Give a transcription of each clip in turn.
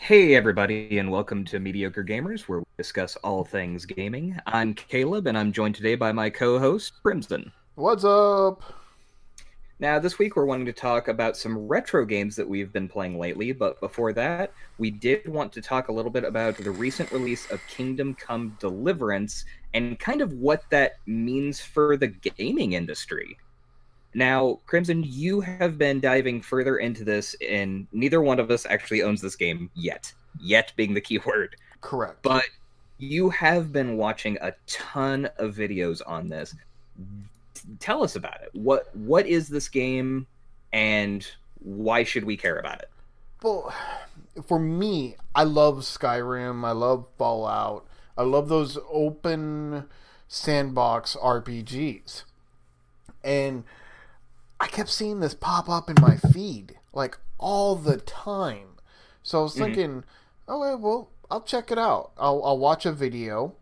Hey, everybody, and welcome to Mediocre Gamers, where we discuss all things gaming. I'm Caleb, and I'm joined today by my co host, Crimson. What's up? Now, this week we're wanting to talk about some retro games that we've been playing lately, but before that, we did want to talk a little bit about the recent release of Kingdom Come Deliverance and kind of what that means for the gaming industry. Now, Crimson, you have been diving further into this, and neither one of us actually owns this game yet. Yet being the key word. Correct. But you have been watching a ton of videos on this. Tell us about it. What is this game, and why should we care about it? Well, for me, I love Skyrim. I love Fallout. I love those open sandbox RPGs. And I kept seeing this pop up in my feed like all the time. So I was Mm-hmm. thinking, okay, well, I'll check it out. I'll watch a video.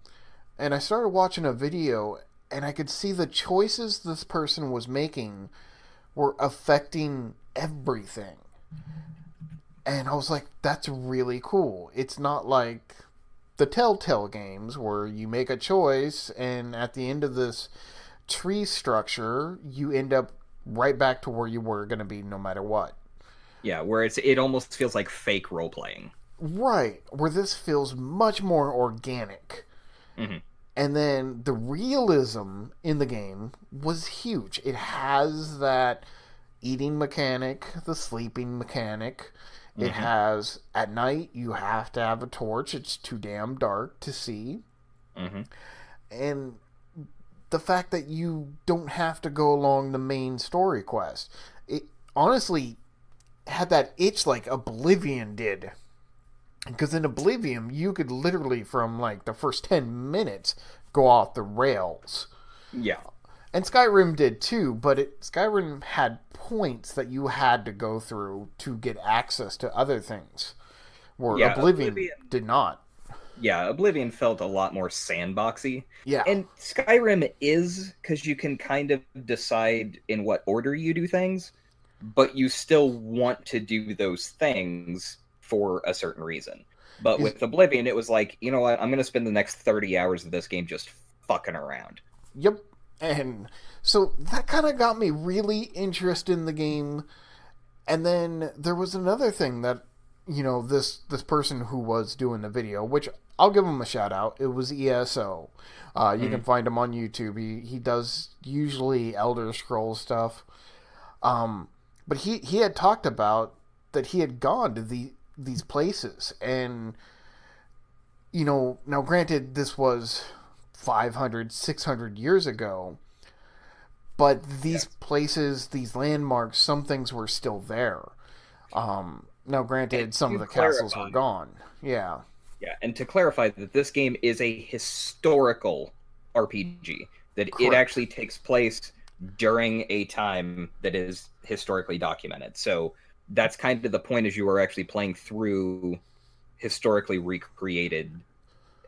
And I started watching a video and I could see the choices this person was making were affecting everything. And I was like, that's really cool. It's not like the Telltale games where you make a choice and at the end of this tree structure, you end up right back to where you were going to be no matter what. Yeah, where it almost feels like fake role playing. Right, where this feels much more organic. Mm-hmm. And then the realism in the game was huge. It has that eating mechanic, the sleeping mechanic. It Mm-hmm. has at night you have to have a torch. It's too damn dark to see. Mm-hmm. And the fact that you don't have to go along the main story quest. It honestly had that itch like Oblivion did. Because in Oblivion, you could literally, from like the first 10 minutes, go off the rails. Yeah. And Skyrim did too, but Skyrim had points that you had to go through to get access to other things, where Yeah, Oblivion did not. Oblivion felt a lot more sandboxy. Yeah, And Skyrim is because you can kind of decide in what order you do things, but you still want to do those things for a certain reason. But is with Oblivion, it was like, you know what? I'm going to spend the next 30 hours of this game just fucking around. yep. And so that kind of got me really interested in the game. And then there was another thing that this person who was doing the video, which I'll give him a shout out. It was ESO. You can Mm. find him on YouTube. He does usually Elder Scrolls stuff. But he had talked about that he had gone to these places, and now granted this was 500, 600 years ago, but these Yes. places, these landmarks, some things were still there. Now And granted, some of to the castles clarify, were gone. Yeah, and to clarify that this game is a historical RPG, that it correct. actually takes place during a time that is historically documented. So that's kind of the point, as you are actually playing through historically recreated,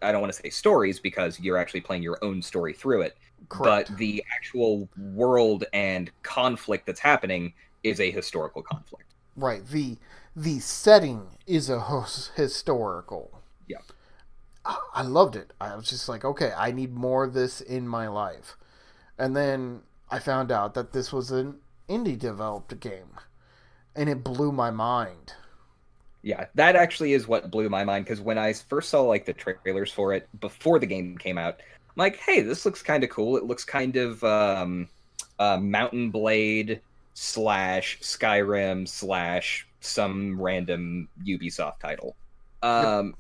I don't want to say stories because you're actually playing your own story through it, but Correct. the actual world and conflict that's happening is a historical conflict. Right. The setting is a historical. Yeah. I loved it. I was just like, okay, I need more of this in my life. And then I found out that this was an indie developed game, and it blew my mind. Yeah, that actually is what blew my mind because when I first saw like the trailers for it before the game came out, I'm like, hey, this looks kind of cool. It looks kind of Mountain Blade slash Skyrim slash some random Ubisoft title. Yep. Um,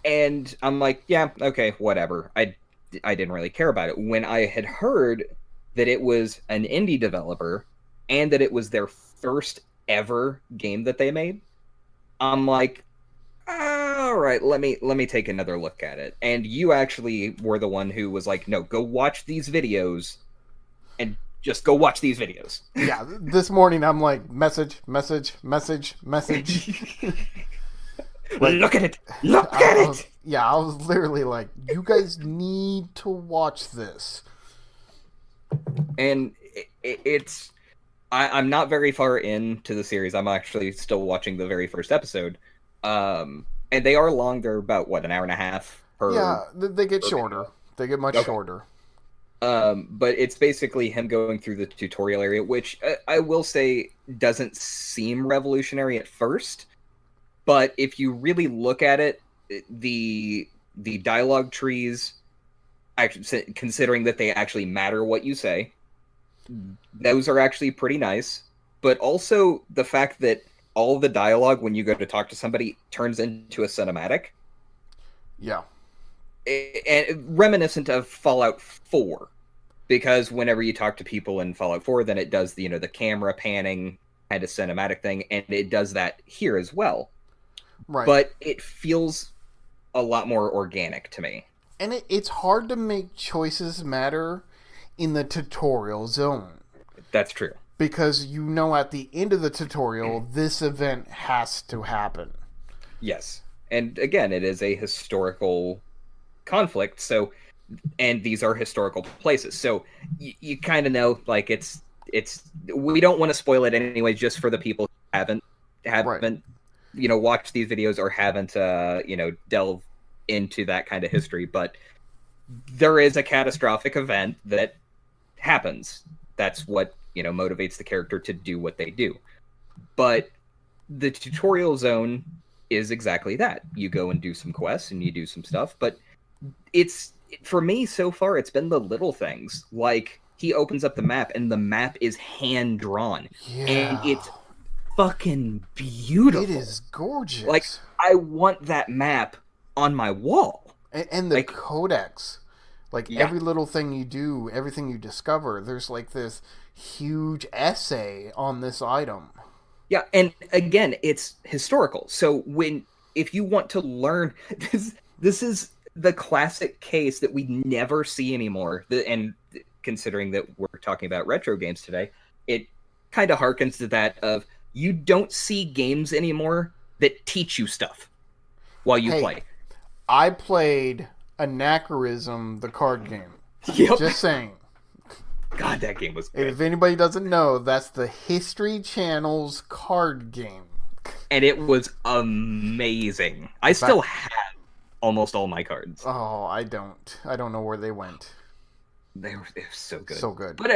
and I'm like, yeah, okay, whatever. I didn't really care about it. When I had heard that it was an indie developer and that it was their first ever game that they made, I'm like, all right, let me take another look at it. And you actually were the one who was like, no, go watch these videos and just go watch these videos. Yeah. This morning I'm like, message, message, message, message. Like, Look at it. Look at it. I was literally like, you guys need to watch this. And it's I'm not very far into the series. I'm actually still watching the very first episode. And they are long. They're about what, an hour and a half Yeah, they get per shorter. video. They get much Okay. shorter. But it's basically him going through the tutorial area, which I will say doesn't seem revolutionary at first. But if you really look at it, the dialogue trees, actually, considering that they actually matter what you say, those are actually pretty nice. But also the fact that all the dialogue when you go to talk to somebody turns into a cinematic, Yeah. and reminiscent of Fallout 4, because whenever you talk to people in Fallout 4, then it does the the camera panning kind of cinematic thing, and it does that here as well. Right. But it feels a lot more organic to me. And it's hard to make choices matter in the tutorial zone That's true. because you know at the end of the tutorial this event has to happen. Yes. And again, it is a historical conflict, so and these are historical places. So you kind of know, like, it's we don't want to spoil it anyway, just for the people who Right. haven't watched these videos or haven't delved into that kind of history. But there is a catastrophic event that happens. That's what motivates the character to do what they do. But the tutorial zone is exactly that. You go and do some quests and you do some stuff, but it's for me so far it's been the little things, like he opens up the map and the map is hand drawn, and Yeah. it's fucking It beautiful. is Like, gorgeous. I want that map on my wall. And the Like, codex, like yeah, every little thing you do, everything you discover, there's like this huge essay on this item. yeah, and again, it's historical. So when if you want to learn this is the classic case that we never see anymore. And considering that we're talking about retro games today, it kind of harkens to that of you don't see games anymore that teach you stuff while you Hey, play. I played Anachronism, the card game. Yep. Just saying. God, that game was And good. if anybody doesn't know, that's the History Channel's card game. And it was amazing. I Back. still have almost all my cards. Oh, I don't. I don't know where they went. They were so good. So good. But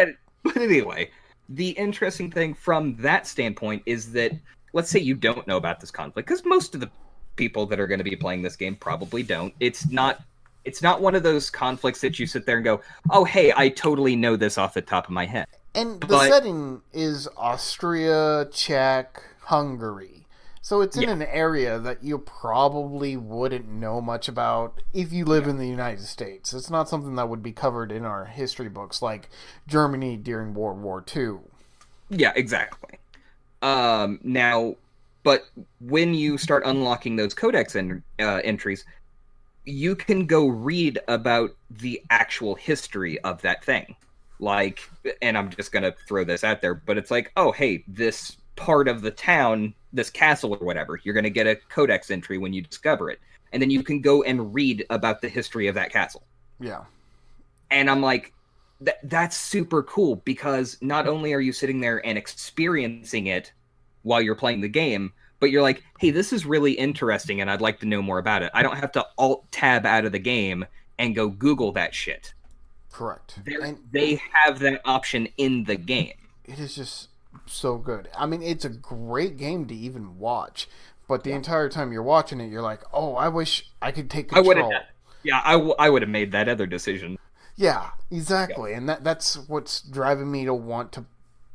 anyway, the interesting thing from that standpoint is that, let's say you don't know about this conflict, because most of the people that are going to be playing this game probably don't. It's not one of those conflicts that you sit there and go, "Oh, hey, I totally know this off the top of my head." And the But setting is Austria, Czech, Hungary. So it's in yeah, an area that you probably wouldn't know much about if you live yeah, in the United States. It's not something that would be covered in our history books like Germany during World War II. yeah, exactly. Now, but when you start unlocking those codex entries, you can go read about the actual history of that thing. Like, and I'm just going to throw this out there, but it's like, oh, hey, this part of the town, this castle or whatever, you're going to get a codex entry when you discover it. And then you can go and read about the history of that castle. Yeah. And I'm like, that's super cool, because not only are you sitting there and experiencing it while you're playing the game, but you're like, hey, this is really interesting and I'd like to know more about it. I don't have to alt tab out of the game and go Google that shit. Correct. They're, And they have that option in the game. it is just so good. I mean, it's a great game to even watch, but the Yeah. entire time you're watching it, you're like, oh, I wish I could take I would have control. done. Yeah, I would have made that other decision. Yeah, Yeah. exactly. And that's what's driving me to want to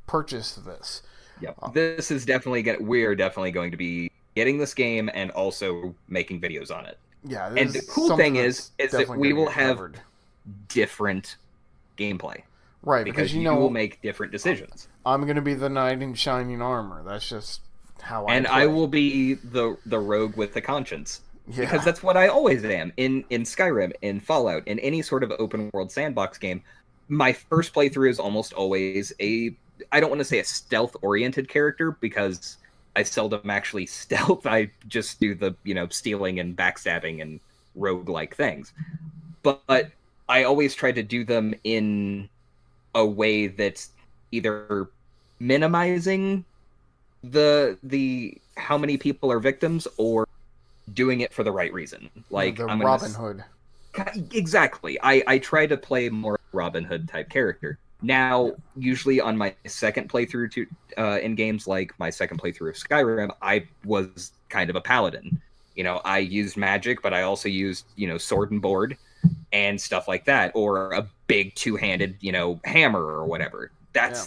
purchase this. Yep. Uh, This is definitely we're definitely going to be getting this game and also making videos on it. yeah, And this the is cool something thing that's is that definitely we going to will get have covered. different gameplay, Right, because because you you will know, make different decisions. I'm going to be the knight in shining armor. That's just how I And play. I will be the rogue with the conscience, because Yeah, that's what I always am in Skyrim, in Fallout, in any sort of open world sandbox game. My first playthrough is almost always I don't want to say a stealth oriented character, because I seldom actually stealth. I just do the, stealing and backstabbing and rogue like things. But I always try to do them in a way that's either minimizing the how many people are victims, or doing it for the right reason. Like, The I'm gonna Robin Hood. exactly. I try to play more Robin Hood type character. Yeah. Now, usually on my second playthrough in games like my second playthrough of Skyrim, I was kind of a paladin. I used magic, but I also used, sword and board and stuff like that, or a big two-handed, hammer or whatever. Yeah.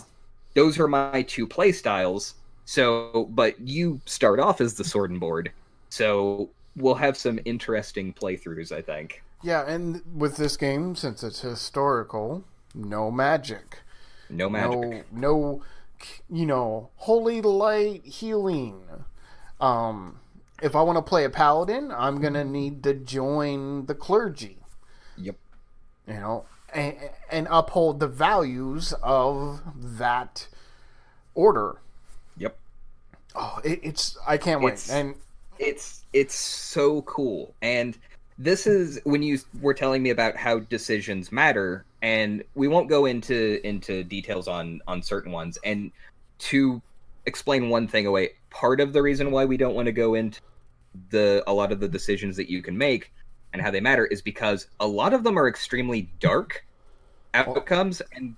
Those are my two play styles. So, but you start off as the sword and board, so we'll have some interesting playthroughs, I think. Yeah, and with this game, since it's historical, no magic. No magic. No, holy light healing. If I want to play a paladin, I'm going to need to join the clergy. Yep. And uphold the values of that order. Yep. Oh, I can't wait. And it's so cool. And this is when you were telling me about how decisions matter, and we won't go into details on certain ones. And to explain one thing away, part of the reason why we don't want to go into a lot of the decisions that you can make and how they matter is because a lot of them are extremely dark outcomes, and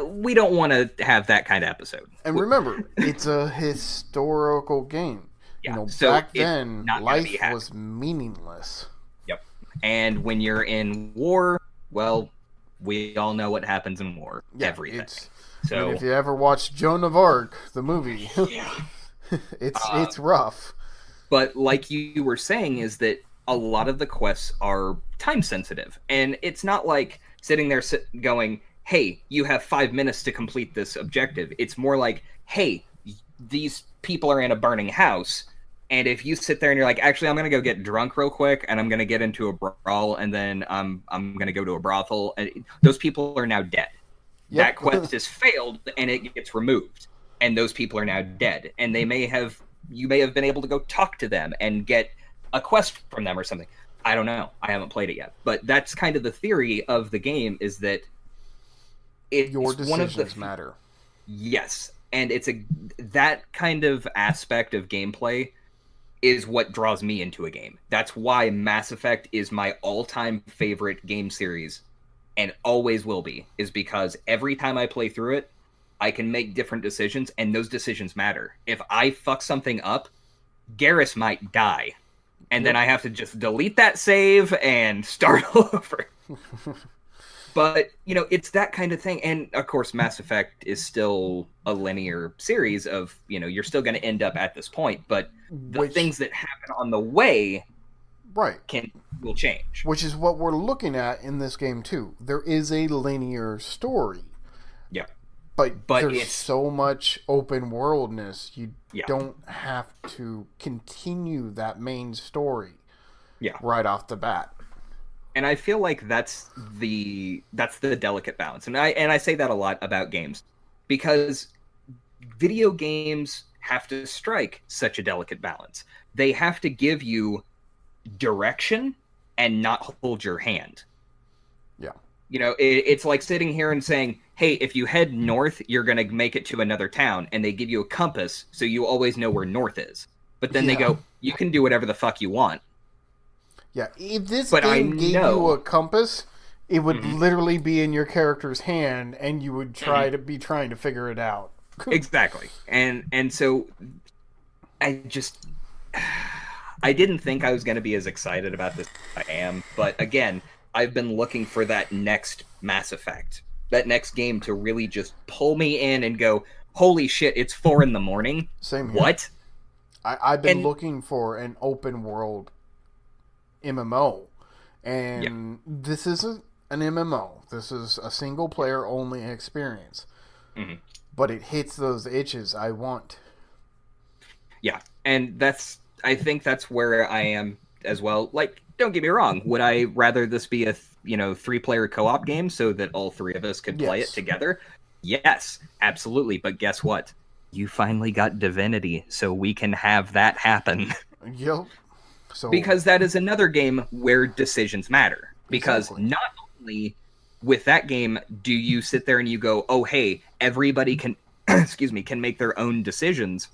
we don't want to have that kind of episode. And remember, it's a historical game. Yeah, so back then, life was meaningless. Yep. And when you're in war, well, we all know what happens in war. Yeah, everything. So if you ever watched Joan of Arc, the movie, yeah, it's rough. But like you were saying, is that a lot of the quests are time sensitive, and it's not like sitting there going, hey, you have 5 minutes to complete this objective. It's more like, hey, these people are in a burning house, and if you sit there and you're like, actually, I'm going to go get drunk real quick, and I'm going to get into a brawl, and then I'm going to go to a brothel, and those people are now dead. Yep. That quest has failed, and it gets removed, and those people are now dead, and you may have been able to go talk to them and get a quest from them or something. I don't know. I haven't played it yet, but that's kind of the theory of the game, is that your decisions matter. Yes, and that kind of aspect of gameplay is what draws me into a game. That's why Mass Effect is my all-time favorite game series, and always will be, is because every time I play through it, I can make different decisions, and those decisions matter. If I fuck something up, Garrus might die, and then I have to just delete that save and start all over. But, it's that kind of thing. And, of course, Mass Effect is still a linear series of, you're still going to end up at this point. But the things that happen on the way will change. Which is what we're looking at in this game, too. There is a linear story. Yeah. But there's so much open worldness. You Yeah. don't have to continue that main story Yeah. right off the bat. And I feel like that's the delicate balance. And I say that a lot about games, because video games have to strike such a delicate balance. They have to give you direction and not hold your hand. Yeah. It's like sitting here and saying, hey, if you head north, you're going to make it to another town, and they give you a compass so you always know where north is. But then they go, you can do whatever the fuck you want. Yeah, if this game gave you a compass, it would literally be in your character's hand, and you would trying to figure it out. Exactly. And so I didn't think I was going to be as excited about this as I am, but again, I've been looking for that next Mass Effect, that next game to really just pull me in and go, holy shit, it's 4 a.m. Same here. What? I've been looking for an open world MMO, and this isn't an MMO. This is a single player only experience, but it hits those itches I want. Yeah, and I think that's where I am as well. Like, don't get me wrong, would I rather this be a 3-player co-op game so that all 3 of us could play it together? Yes, absolutely. But guess what? You finally got Divinity, so we can have that happen. Yep. So, because that is another game where decisions matter. Because not only with that game do you sit there and you go, oh, hey, everybody can, can make their own decisions.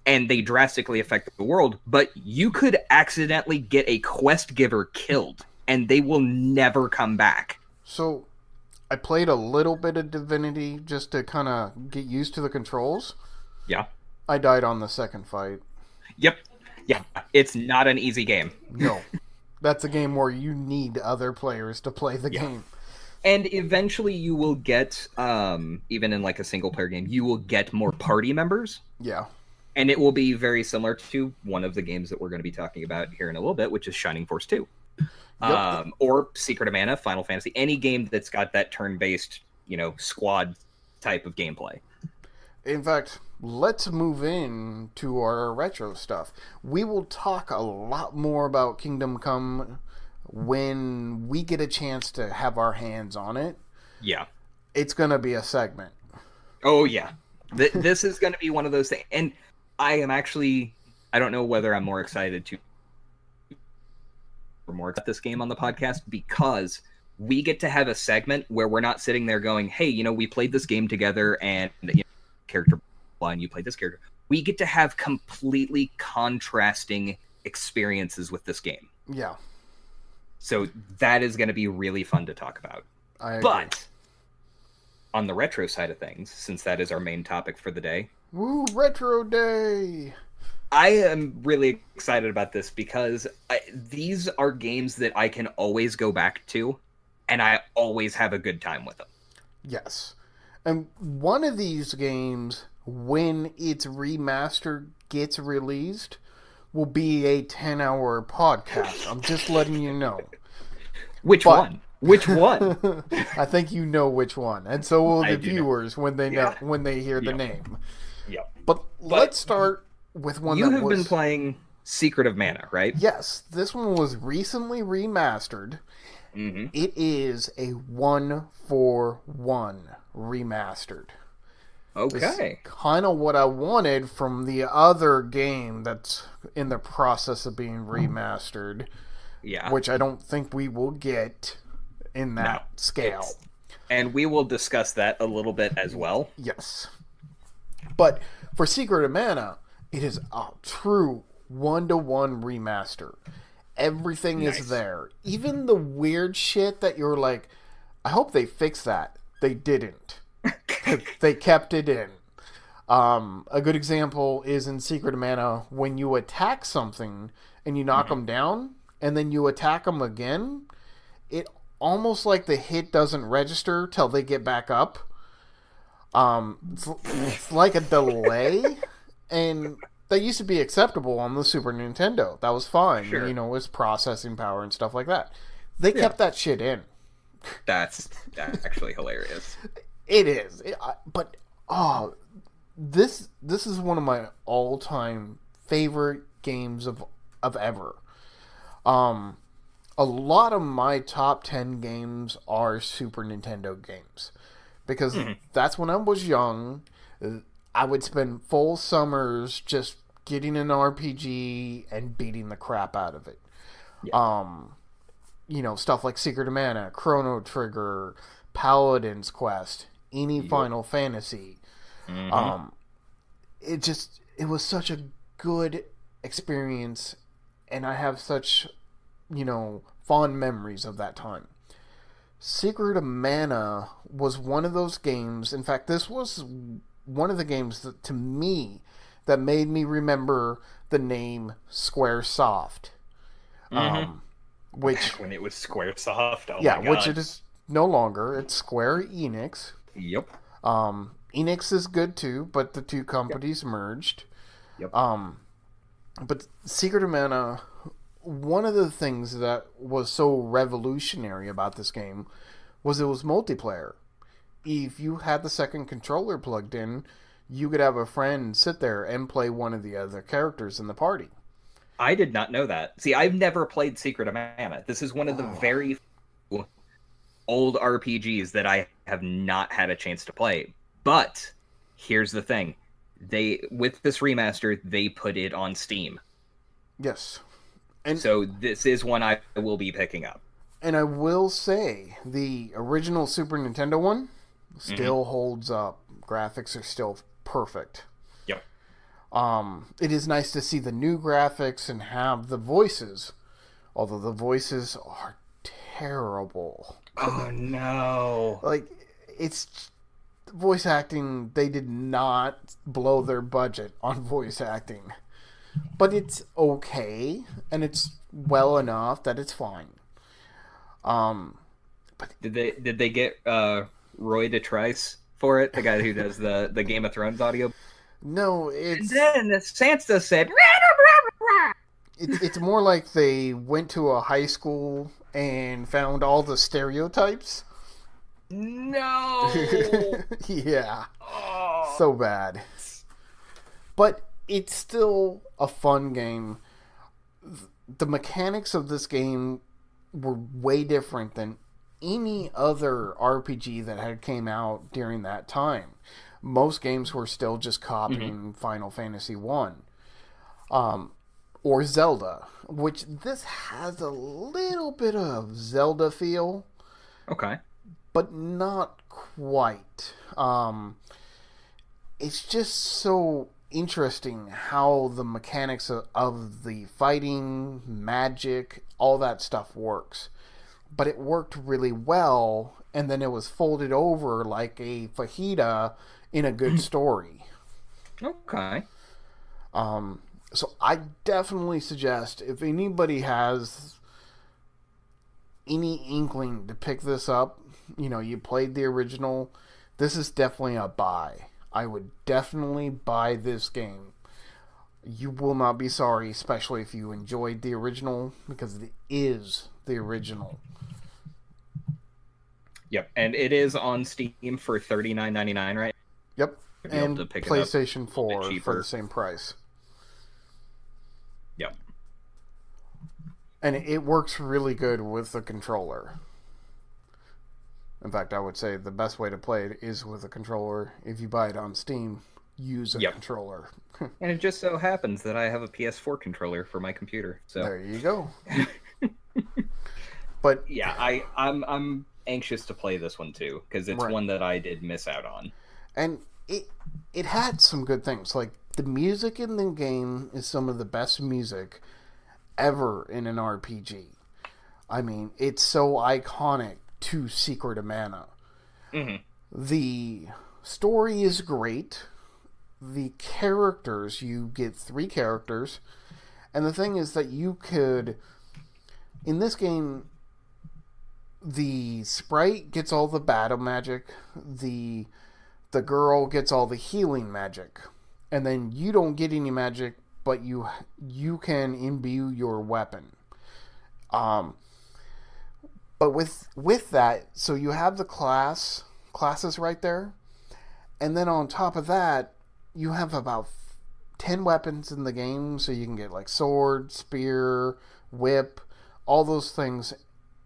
and they drastically affect the world, but you could accidentally get a quest giver killed and they will never come back. So I played a little bit of Divinity just to kind of get used to the controls. Yeah. I died on the second fight. Yep. Yeah. It's not an easy game. No. That's a game where you need other players to play the game. And eventually you will get, even in like a single player game, you will get more party members. Yeah. And it will be very similar to one of the games that we're going to be talking about here in a little bit, which is Shining Force 2. Yep. Or Secret of Mana, Final Fantasy, any game that's got that turn-based, squad type of gameplay. In fact, let's move in to our retro stuff. We will talk a lot more about Kingdom Come when we get a chance to have our hands on it. Yeah. It's going to be a segment. Oh, yeah. This is going to be one of those things. And I don't know whether I'm more excited to more about this game on the podcast, because we get to have a segment where we're not sitting there going, hey, we played this game together and character and you played this character. We get to have completely contrasting experiences with this game. Yeah. So that is going to be really fun to talk about. But on the retro side of things, since that is our main topic for the day. Woo, Retro Day! I am really excited about this because these are games that I can always go back to, and I always have a good time with them. Yes. And one of these games, when its remaster gets released, will be a 10-hour podcast. I'm just letting you know. Which one? Which one? I think you know which one. And so will the viewers when they Yeah. when they hear the name. Yep. But let's start with one you have been playing Secret of Mana, right? Yes, this one was recently remastered. Mm-hmm. It is a 1-for-1 remastered. Okay. Kind of what I wanted from the other game that's in the process of being remastered. Yeah. Which I don't think we will get in that scale. And we will discuss that a little bit as well. Yes. But for Secret of Mana, it is a true 1-to-1 remaster. Everything is there. Even the weird shit that you're like, I hope they fix that. They didn't. They kept it in. A good example is in Secret of Mana, when you attack something and you knock them down, and then you attack them again, it almost like the hit doesn't register till they get back up. It's like a delay, and that used to be acceptable on the Super Nintendo. That was fine. Sure. With processing power and stuff like that. They kept that shit in. That's actually hilarious. It is. This is one of my all-time favorite games of ever. A lot of my top 10 games are Super Nintendo games. Because that's when I was young. I would spend full summers just getting an RPG and beating the crap out of it. Yeah. Stuff like Secret of Mana, Chrono Trigger, Paladin's Quest, any Final Fantasy. It was such a good experience, and I have such, fond memories of that time. Secret of Mana was one of those games. In fact, this was one of the games that, to me, that made me remember the name Squaresoft. Which when it was Squaresoft, my God. Which it is no longer. It's Square Enix. Yep. Enix is good too, but the two companies merged. Yep. But Secret of Mana, one of the things that was so revolutionary about this game was it was multiplayer. If you had the second controller plugged in, you could have a friend sit there and play one of the other characters in the party. I did not know that. See, I've never played Secret of Mana. This is one of the very few old RPGs that I have not had a chance to play. But here's the thing. With this remaster, they put it on Steam. Yes. And so this is one I will be picking up. And I will say, the original Super Nintendo one still holds up. Graphics are still perfect. Yep. It is nice to see the new graphics and have the voices, although the voices are terrible. Oh no. Like, it's voice acting, they did not blow their budget on voice acting. But it's okay, and it's well enough that it's fine. Um, but Did they get Roy DeTrice for it, the guy who does the Game of Thrones audio? no, And then Sansa said, it's more like they went to a high school and found all the stereotypes. "No." Yeah, Oh. so bad. But it's still a fun game. The mechanics of this game were way different than any other RPG that had came out during that time. Most games were still just copying Final Fantasy 1. Or Zelda, which this has a little bit of Zelda feel, Okay. but not quite. It's just so interesting how the mechanics of the fighting, magic, all that stuff works. But it worked really well, and then it was folded over like a fajita in a good story. Okay. So I definitely suggest if anybody has any inkling to pick this up, you played the original, this is definitely a buy. I would definitely buy this game. You will not be sorry, especially if you enjoyed the original, because it is the original. Yep, and it is on Steam for $39.99, right? Yep, You'll be able and to pick it up PlayStation a bit 4 for cheaper. the same price. Yep. And it works really good with the controller. In fact, I would say the best way to play it is with a controller. If you buy it on Steam, use a controller. And it just so happens that I have a PS4 controller for my computer. So there you go. But yeah, I'm anxious to play this one too, because it's one that I did miss out on. And it had some good things. Like, the music in the game is some of the best music ever in an RPG. I mean, it's so iconic to Secret of Mana. Mm-hmm. The story is great. The characters, you get 3 characters. And the thing is that you could, in this game, the sprite gets all the battle magic. The girl gets all the healing magic. And then you don't get any magic, but you can imbue your weapon. But with that, so you have the classes right there, and then on top of that, you have about 10 weapons in the game, so you can get like sword, spear, whip, all those things,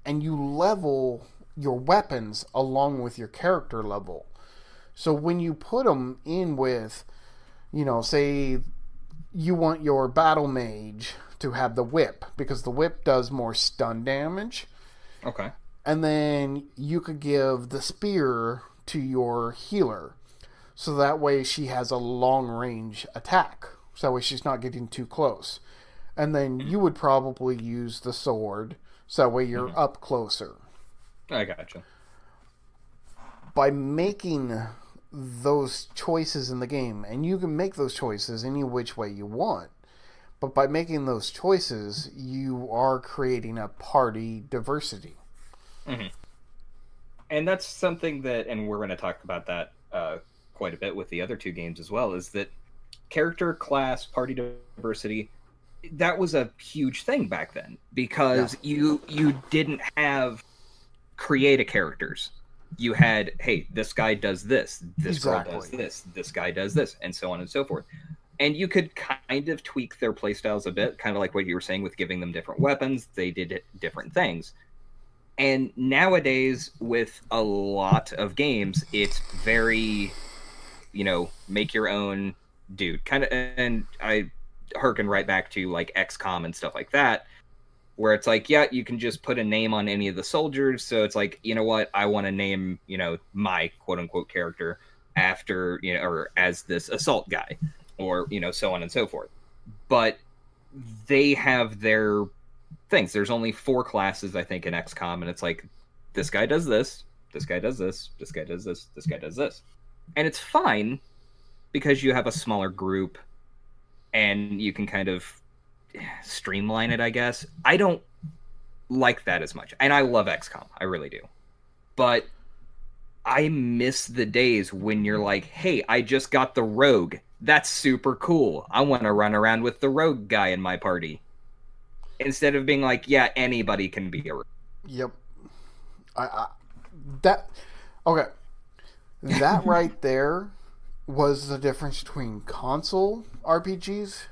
and you level your weapons along with your character level. So when you put them in with, say you want your battle mage to have the whip, because the whip does more stun damage. Okay. And then you could give the spear to your healer. So that way she has a long range attack. So that way she's not getting too close. And then you would probably use the sword. So that way you're up closer. I gotcha. By making those choices in the game, and you can make those choices any which way you want, but by making those choices, you are creating a party diversity. Mm-hmm. And that's something that, and we're going to talk about that quite a bit with the other 2 games as well, is that character, class, party diversity, that was a huge thing back then, because you didn't have creative characters. You had, hey, this guy does this girl does this guy does this, and so on and so forth. And you could kind of tweak their playstyles a bit, kind of like what you were saying with giving them different weapons. They did different things. And nowadays, with a lot of games, it's very, make your own dude. Kind of, and I harken right back to like XCOM and stuff like that, where it's like, yeah, you can just put a name on any of the soldiers. So it's like, you know what? I want to name, my quote unquote character after, or as this assault guy. or so on and so forth. But they have their things. There's only 4 classes, I think, in XCOM, and it's like, this guy does this, this guy does this, this guy does this, this guy does this. And it's fine because you have a smaller group and you can kind of streamline it, I guess. I don't like that as much. And I love XCOM. I really do. But I miss the days when you're like, hey, I just got the rogue. That's super cool. I want to run around with the rogue guy in my party. Instead of being like, yeah, anybody can be a rogue. Yep. That okay. That right there was the difference between console RPGs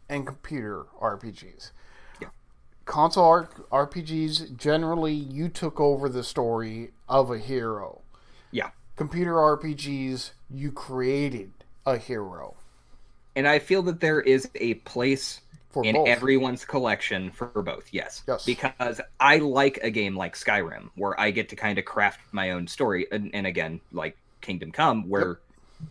and computer RPGs. Yeah. Console RPGs, generally, you took over the story of a hero. Yeah. Computer RPGs, you created a hero. And I feel that there is a place For in both. everyone's collection for both, yes. Yes. Because I like a game like Skyrim, where I get to kind of craft my own story. And again, like Kingdom Come, where,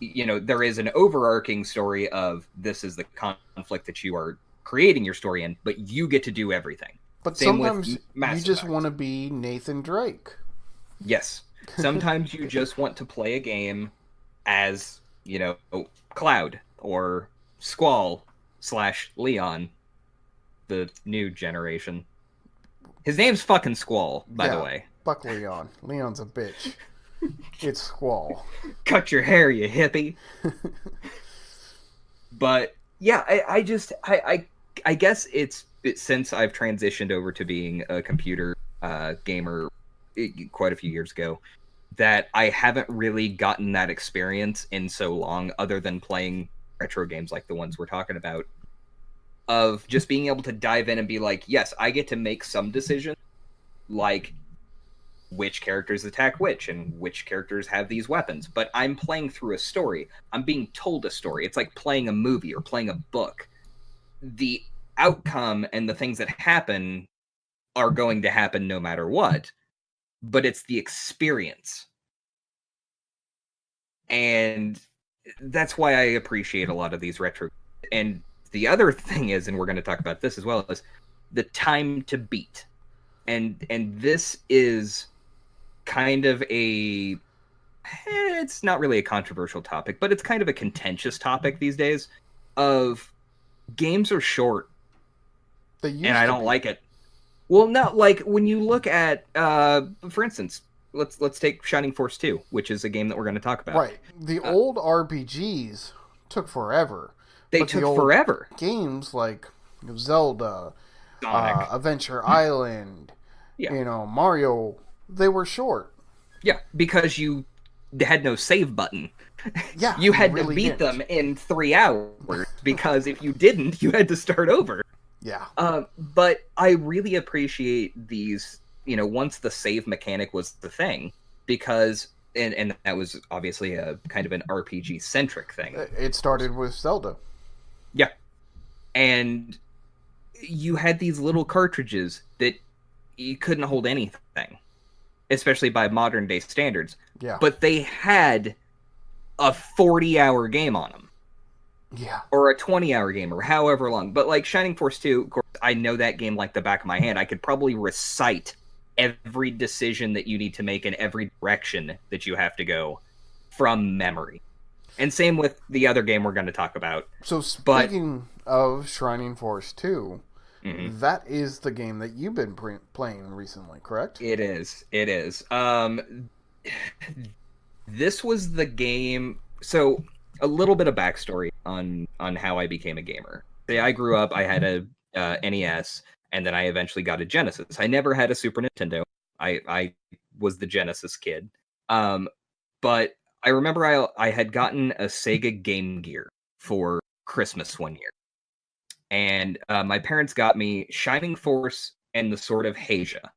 there is an overarching story of this is the conflict that you are creating your story in, but you get to do everything. But Same sometimes with you Mass just Effect. want to be Nathan Drake. Yes. Sometimes you just want to play a game as, Cloud or Squall / Leon, the new generation. His name's fucking Squall, by the way. Fuck Leon. Leon's a bitch. It's Squall. Cut your hair, you hippie. But yeah, I guess it's since I've transitioned over to being a computer gamer quite a few years ago, that I haven't really gotten that experience in so long, other than playing retro games like the ones we're talking about, of just being able to dive in and be like, yes, I get to make some decisions, like which characters attack which and which characters have these weapons, but I'm playing through a story. I'm being told a story. It's like playing a movie or playing a book. The outcome and the things that happen are going to happen no matter what, but it's the experience. And that's why I appreciate a lot of these retro. And the other thing is, and we're going to talk about this as well, is the time to beat. And this is kind of it's not really a controversial topic, but it's kind of a contentious topic these days, of games are short. And I don't like it. Well, no, like when you look at, for instance, let's take Shining Force 2, which is a game that we're going to talk about. Right. The old RPGs took forever. They took forever. Games like Zelda, Sonic, Adventure Island, Mario, they were short. Yeah, because you had no save button. Yeah, you had to beat them in 3 hours, because if you didn't, you had to start over. Yeah. But I really appreciate these, once the save mechanic was the thing, because, and that was obviously a kind of an RPG-centric thing. It started with Zelda. Yeah. And you had these little cartridges that you couldn't hold anything, especially by modern day standards. Yeah. But they had a 40-hour game on them. Yeah. Or a 20-hour game, or however long. But like Shining Force 2, of course, I know that game like the back of my hand. I could probably recite every decision that you need to make in every direction that you have to go from memory. And same with the other game we're going to talk about. So speaking of Shining Force 2, that is the game that you've been playing recently, correct? It is. It is. This was the game. So a little bit of backstory on how I became a gamer. I grew up. I had a NES, and then I eventually got a Genesis. I never had a Super Nintendo. I was the Genesis kid. But I remember I had gotten a Sega Game Gear for Christmas one year. And my parents got me Shining Force and the Sword of Hasia.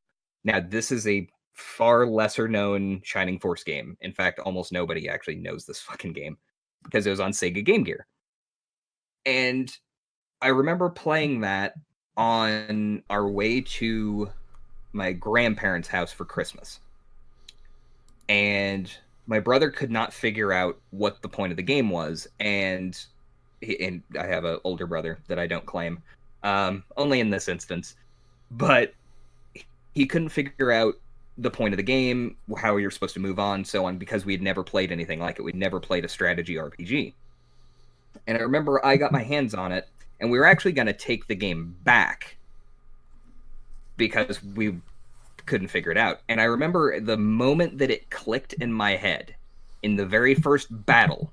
Now, this is a far lesser known Shining Force game. In fact, almost nobody actually knows this fucking game, because it was on Sega Game Gear. And I remember playing that on our way to my grandparents' house for Christmas. And my brother could not figure out what the point of the game was. And and I have an older brother that I don't claim, only in this instance, but he couldn't figure out the point of the game, how you're supposed to move on, so on, because we had never played anything like it. We'd never played a strategy RPG. And I remember I got my hands on it, and we were actually going to take the game back because we couldn't figure it out. And I remember the moment that it clicked in my head in the very first battle,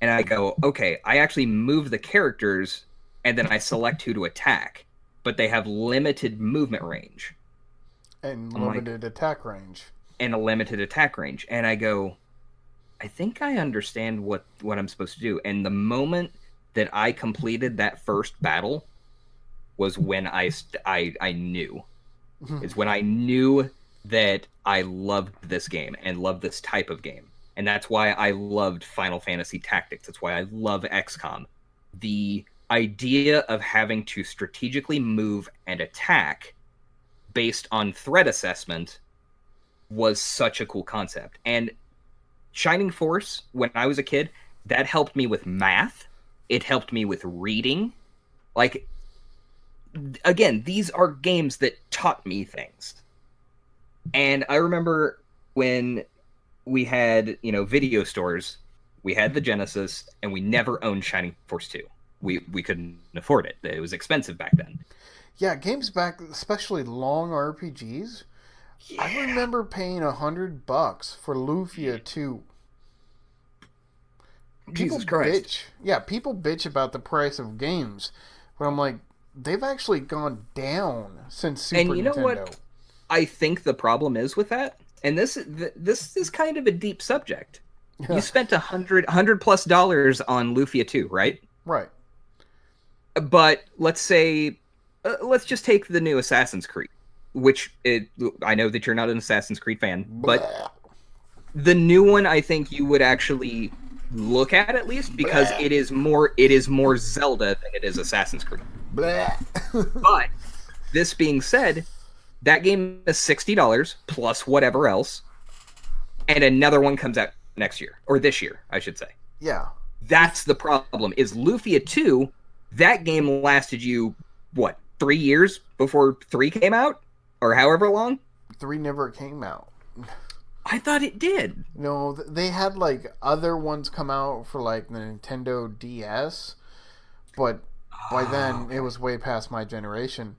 and I go, okay, I actually move the characters, and then I select who to attack, but they have limited movement range. And I'm like, limited attack range. and a limited attack range. And I go, I think I understand what I'm supposed to do. And the moment that I completed that first battle was when I knew. It's when I knew that I loved this game and loved this type of game. And that's why I loved Final Fantasy Tactics. That's why I love XCOM. The idea of having to strategically move and attack based on threat assessment was such a cool concept. And Shining Force, when I was a kid, that helped me with math. It helped me with reading. Like, again, these are games that taught me things. And I remember when we had, video stores, we had the Genesis, and we never owned Shining Force 2. We couldn't afford it. It was expensive back then. Yeah, games back, especially long RPGs. Yeah. I remember paying $100 for Lufia 2. Jesus Christ. People bitch about the price of games, but I'm like, they've actually gone down since Super Nintendo. And you know what I think the problem is with that? And this is kind of a deep subject. Yeah. You spent $100+ on Lufia 2, right? Right. But let's say, let's just take the new Assassin's Creed, which I know that you're not an Assassin's Creed fan, but the new one I think you would actually look at least because it is more Zelda than it is Assassin's Creed. But this being said, that game is $60 plus whatever else, and another one comes out next year, or this year, I should say. Yeah. That's the problem, is Lufia 2, that game lasted you, 3 years before 3 came out? Or however long? 3 never came out. I thought it did. No, they had, other ones come out for, the Nintendo DS, but by then, it was way past my generation.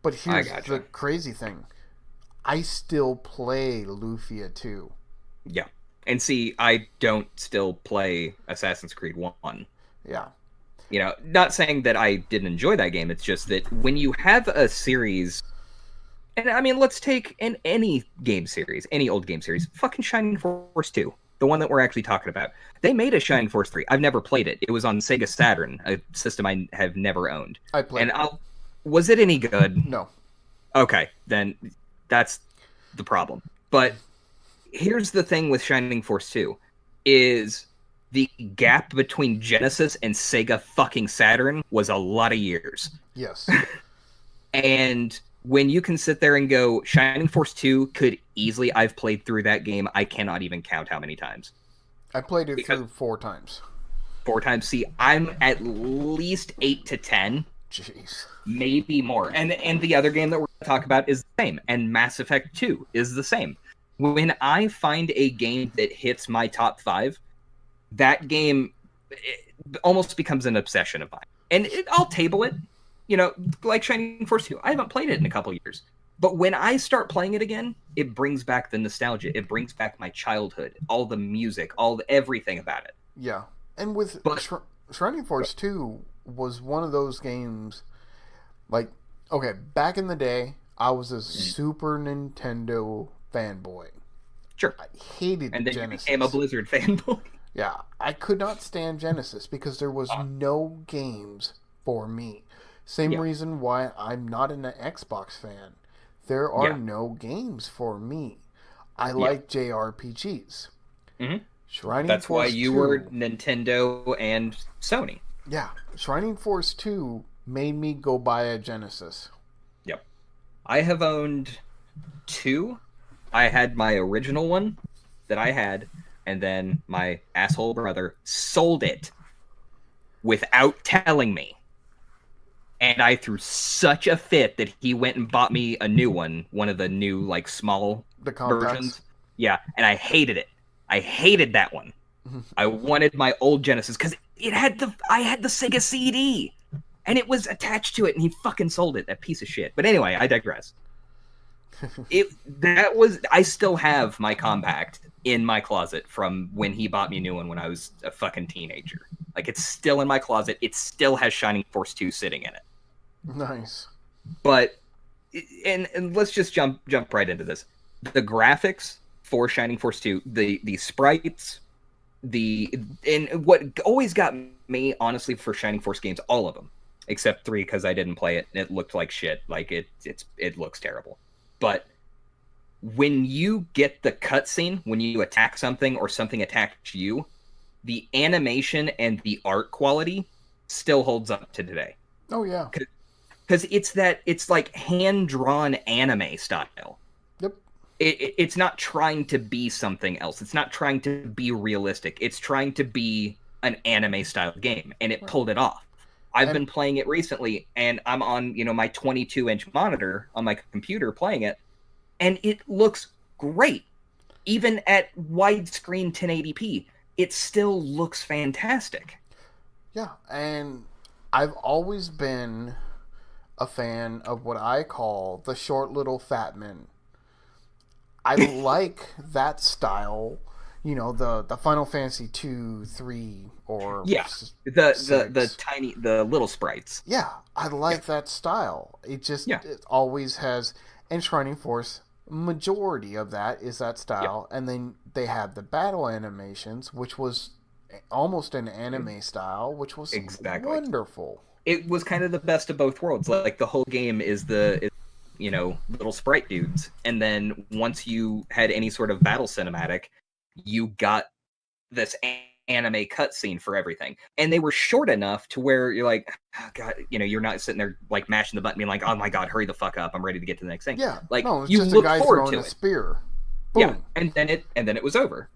But here's the crazy thing. I still play Lufia 2. Yeah. And see, I don't still play Assassin's Creed 1. Yeah. Not saying that I didn't enjoy that game. It's just that when you have a series... And, I mean, let's take any game series, any old game series. Fucking Shining Force 2. The one that we're actually talking about. They made a Shining Force 3. I've never played it. It was on Sega Saturn, a system I have never owned. I played it. Was it any good? No. Okay, then that's the problem. But here's the thing with Shining Force 2, is the gap between Genesis and Sega fucking Saturn was a lot of years. Yes. And when you can sit there and go, Shining Force 2 could easily, I've played through that game, I cannot even count how many times. I played it through 4 times. 4 times? See, I'm at least 8 to 10. Jeez. Maybe more. And the other game that we're going to talk about is the same. And Mass Effect 2 is the same. When I find a game that hits my top 5, that game almost becomes an obsession of mine. And I'll table it. Like Shining Force 2. I haven't played it in a couple years. But when I start playing it again, it brings back the nostalgia. It brings back my childhood. All the music, everything about it. Yeah. And with Shining Force 2 was one of those games, back in the day, I was a Super Nintendo fanboy. Sure. I hated and then Genesis. You became a Blizzard fanboy. Yeah. I could not stand Genesis because there was no games for me. Same reason why I'm not an Xbox fan. There are no games for me. I like JRPGs. Mm-hmm. That's why you were Nintendo and Sony. Yeah. Shining Force 2 made me go buy a Genesis. Yep. I have owned 2. I had my original one that I had, and then my asshole brother sold it without telling me. And I threw such a fit that he went and bought me a new one of the new, like, small The compacts. versions. Yeah, and I hated it. I hated that one. I wanted my old Genesis because I had the Sega CD, and it was attached to it, and he fucking sold it. That piece of shit. But anyway, I digress. I still have my compact in my closet from when he bought me a new one when I was a fucking teenager. Like, it's still in my closet. It still has Shining Force 2 sitting in it. Nice. But and let's just jump right into this. The graphics for Shining Force 2, the sprites, and what always got me, honestly, for Shining Force games, all of them, except 3 because I didn't play it and it looked like shit. Like, it looks terrible. But when you get the cutscene, when you attack something or something attacks you, the animation and the art quality still holds up to today. Oh, yeah. Because it's like hand-drawn anime style. Yep. It's not trying to be something else. It's not trying to be realistic. It's trying to be an anime-style game, and it pulled it off. I've been playing it recently, and I'm on, my 22-inch monitor on my computer playing it, and it looks great. Even at widescreen 1080p, it still looks fantastic. Yeah, and I've always been a fan of what I call the short little fat men. I like that style. The Final Fantasy 2, 3, or the little sprites. Yeah, I like that style. It always has, and Shining Force, majority of that is that style. And then they have the battle animations, which was almost an anime style, which was wonderful. It was kind of the best of both worlds. Like, the whole game is little sprite dudes, and then once you had any sort of battle cinematic, you got this anime cutscene for everything, and they were short enough to where you're like, oh, God, you're not sitting there like mashing the button, being like, oh my God, hurry the fuck up, I'm ready to get to the next thing. Yeah, like no, it's you just look a guy forward throwing to a it. Spear. Boom. Yeah, and then it was over.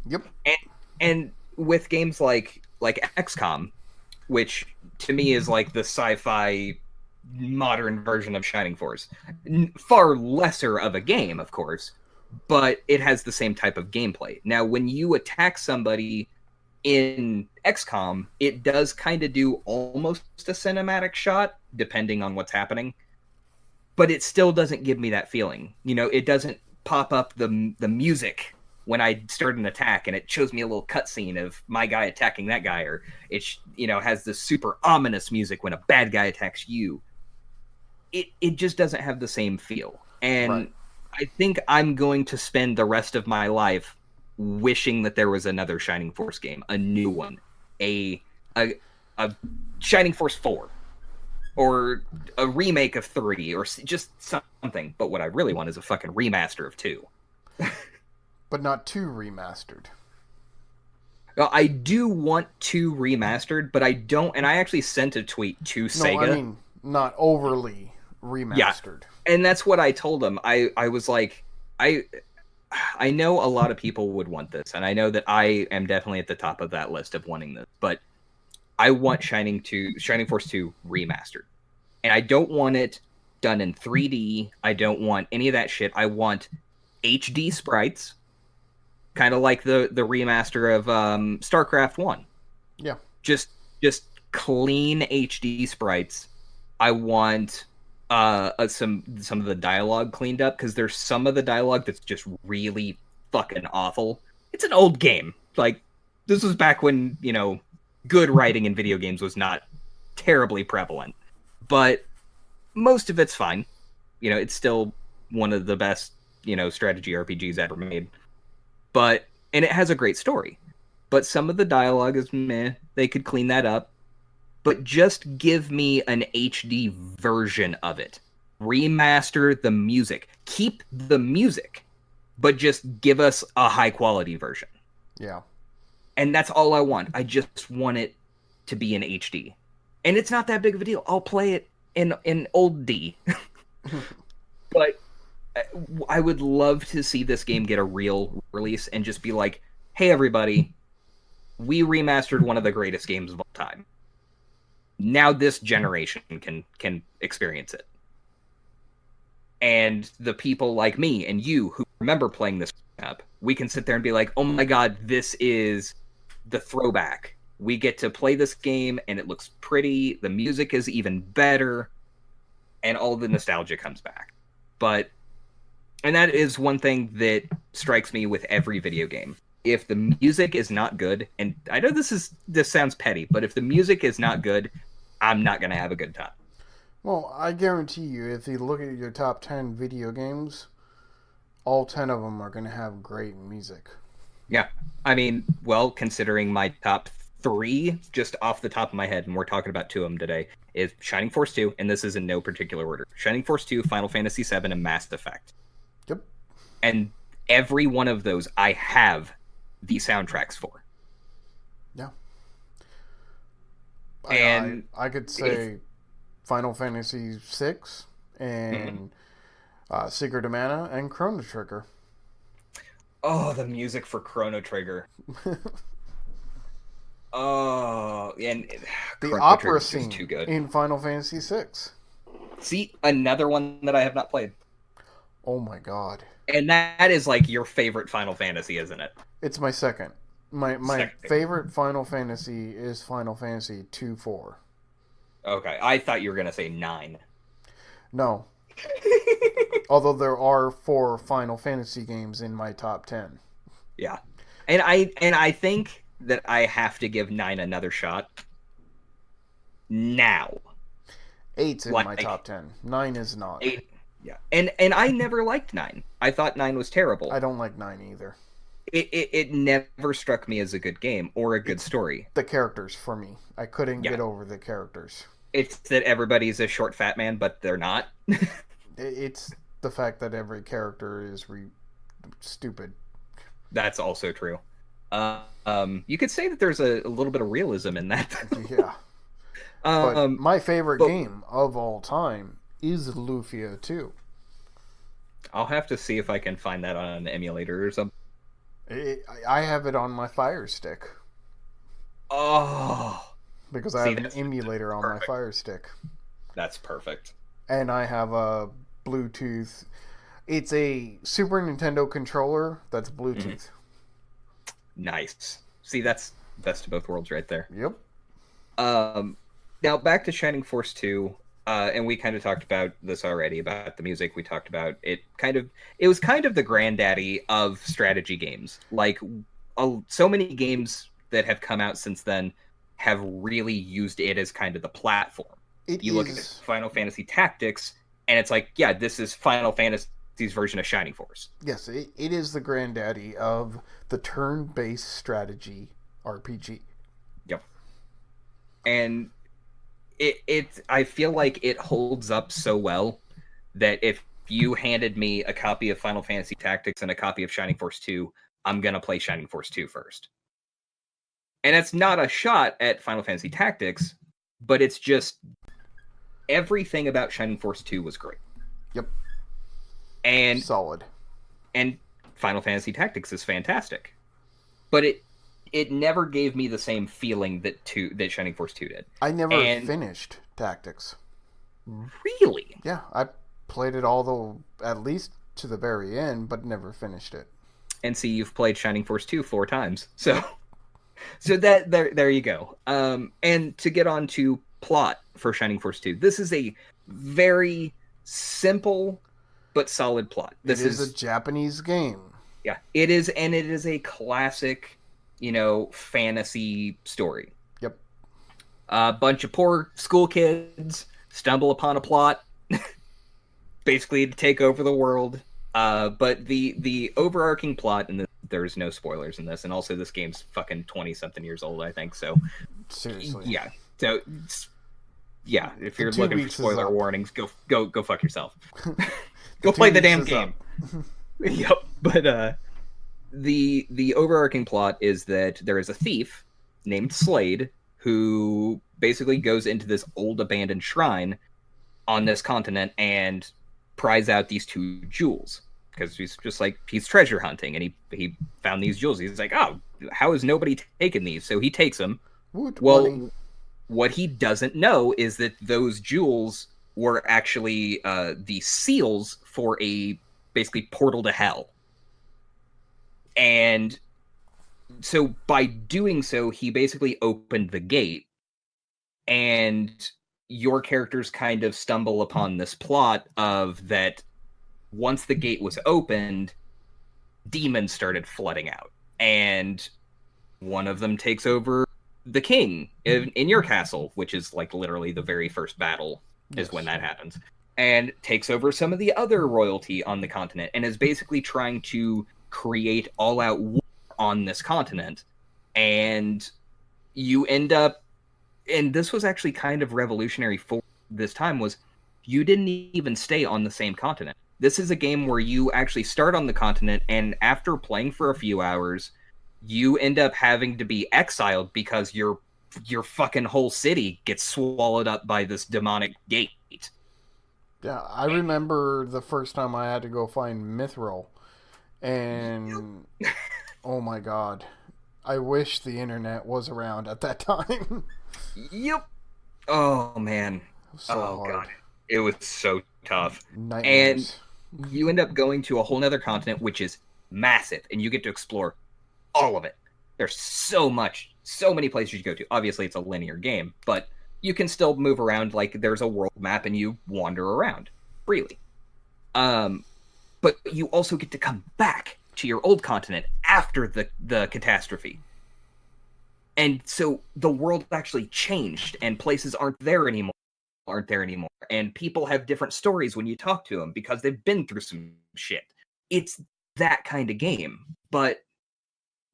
Yep. And with games like XCOM, which to me is like the sci-fi modern version of Shining Force, far lesser of a game, of course, but it has the same type of gameplay. Now, when you attack somebody in XCOM, it does kind of do almost a cinematic shot, depending on what's happening, but it still doesn't give me that feeling. It doesn't pop up the music when I start an attack and it shows me a little cutscene of my guy attacking that guy, or it has this super ominous music when a bad guy attacks you. It just doesn't have the same feel. And right. I think I'm going to spend the rest of my life wishing that there was another Shining Force game, a new one, a Shining Force 4, or a remake of 3, or just something. But what I really want is a fucking remaster of 2. But not 2 remastered. Well, I do want 2 remastered, but I don't, and I actually sent a tweet to Sega. No, I mean, not overly remastered. Yeah. And that's what I told them. I was like, I know a lot of people would want this, and I know that I am definitely at the top of that list of wanting this, but I want Shining Force 2 remastered. And I don't want it done in 3D. I don't want any of that shit. I want HD sprites, kind of like the remaster of StarCraft 1. Yeah. Just clean HD sprites. I want some of the dialogue cleaned up, because there's some of the dialogue that's just really fucking awful. It's an old game. Like, this was back when, good writing in video games was not terribly prevalent. But most of it's fine. It's still one of the best, strategy RPGs ever made. And it has a great story. But some of the dialogue is meh. They could clean that up. But just give me an HD version of it. Remaster the music. Keep the music, but just give us a high-quality version. Yeah. And that's all I want. I just want it to be in HD. And it's not that big of a deal. I'll play it in old D. But I would love to see this game get a real release and just be like, hey, everybody, we remastered one of the greatest games of all time. Now this generation can experience it. And the people like me and you who remember playing this up, we can sit there and be like, oh my god, this is the throwback. We get to play this game and it looks pretty, the music is even better, and all the nostalgia comes back. And that is one thing that strikes me with every video game. If the music is not good, and I know this sounds petty, but if the music is not good, I'm not going to have a good time. Well, I guarantee you, if you look at your top 10 video games, all 10 of them are going to have great music. Yeah. I mean, well, considering my top 3, just off the top of my head, and we're talking about 2 of them today, is Shining Force 2, and this is in no particular order. Shining Force 2, Final Fantasy 7, and Mass Effect. Yep. And every one of those I have the soundtracks for. Yeah. And I could say Final Fantasy 6 and Secret of Mana and Chrono Trigger. Oh, the music for Chrono Trigger. Oh, and the Chrono opera Trigger's scene too good. in Final Fantasy 6. See, another one that I have not played. Oh my god. And that is like your favorite Final Fantasy, isn't it? It's my second. My Second. favorite Final Fantasy is Final Fantasy 2-4. Okay, I thought you were going to say 9. No. Although there are 4 Final Fantasy games in my top 10. Yeah. And I think that I have to give 9 another shot now. 8's in my top 10. 9 is not. 8. Yeah. And I never liked 9. I thought 9 was terrible. I don't like 9 either. It never struck me as a good game or a good story. The characters for me. I couldn't get over the characters. It's that everybody's a short fat man, but they're not. It's the fact that every character is stupid. That's also true. You could say that there's a little bit of realism in that. Yeah. But my favorite game of all time is Lufia 2. I'll have to see if I can find that on an emulator or something. I have it on my Fire Stick. Oh. Because I have an emulator on my Fire Stick. That's perfect. And I have a Bluetooth. It's a Super Nintendo controller that's Bluetooth. Nice. See, that's best of both worlds right there. Yep. Now back to Shining Force 2. And we kind of talked about this already, about the music. We talked about it. It was kind of the granddaddy of strategy games. Like, so many games that have come out since then have really used it as kind of the platform. Look at Final Fantasy Tactics, and it's like, yeah, this is Final Fantasy's version of Shining Force. Yes, it is the granddaddy of the turn-based strategy RPG. Yep. And I feel like it holds up so well that if you handed me a copy of Final Fantasy Tactics and a copy of Shining Force 2, I'm going to play Shining Force 2 first. And that's not a shot at Final Fantasy Tactics, but it's just everything about Shining Force 2 was great. Yep. And solid. And Final Fantasy Tactics is fantastic. But it never gave me the same feeling that Shining Force 2 did. I never finished Tactics. Really? Yeah, I played it at least to the very end, but never finished it. And see, you've played Shining Force 2 4 times. So that there you go. And to get on to plot for Shining Force 2, this is a very simple but solid plot. This is a Japanese game. Yeah, it is, and it is a classic, fantasy story. Yep. A bunch of poor school kids stumble upon a plot, basically to take over the world. But the overarching plot, and there's no spoilers in this, and also this game's fucking 20-something years old, I think. So seriously, yeah. So yeah, if you're looking for spoiler warnings, go fuck yourself. Go play the damn game. Yep. But the overarching plot is that there is a thief named Slade who basically goes into this old abandoned shrine on this continent and pries out these 2 jewels, because he's treasure hunting, and he found these jewels. He's like, oh, how has nobody taken these? So he takes them. What he doesn't know is that those jewels were actually the seals for a basically portal to hell. And so by doing so, he basically opened the gate, and your characters kind of stumble upon this plot of that once the gate was opened, demons started flooding out. And one of them takes over the king in your castle, which is like literally the very first battle is when that happens, and takes over some of the other royalty on the continent, and is basically trying to create all-out war on this continent. And you end up, and this was actually kind of revolutionary for this time, was you didn't even stay on the same continent. This is a game where you actually start on the continent, and after playing for a few hours, you end up having to be exiled because your fucking whole city gets swallowed up by this demonic gate. Yeah, I remember the first time I had to go find Mithril, and oh my god, I wish the internet was around at that time. Yep. Oh man. So hard. God, it was so tough. Nightmares. And you end up going to a whole nother continent, which is massive, and you get to explore all of it. There's so many places you go to. Obviously, it's a linear game, but you can still move around. Like there's a world map, and you wander around freely. But you also get to come back to your old continent after the catastrophe. And so the world actually changed, and places aren't there anymore. And people have different stories when you talk to them because they've been through some shit. It's that kind of game. But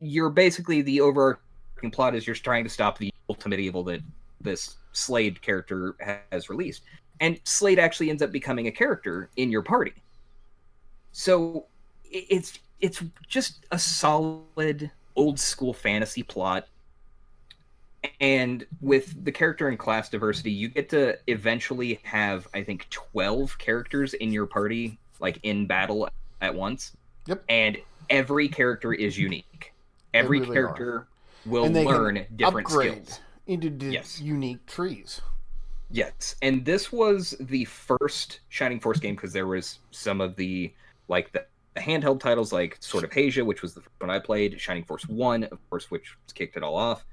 you're basically, the overarching plot is you're trying to stop the ultimate evil that this Slade character has released. And Slade actually ends up becoming a character in your party. So it's just a solid old school fantasy plot. And with the character and class diversity, you get to eventually have, I think, 12 characters in your party, like in battle at once. Yep. And every character is unique. Every really character will and they learn different upgrade skills into unique trees. Yes. And this was the first Shining Force game, because there was some of the handheld titles like Sword of Asia, which was the first one I played, Shining Force 1, of course, which kicked it all off.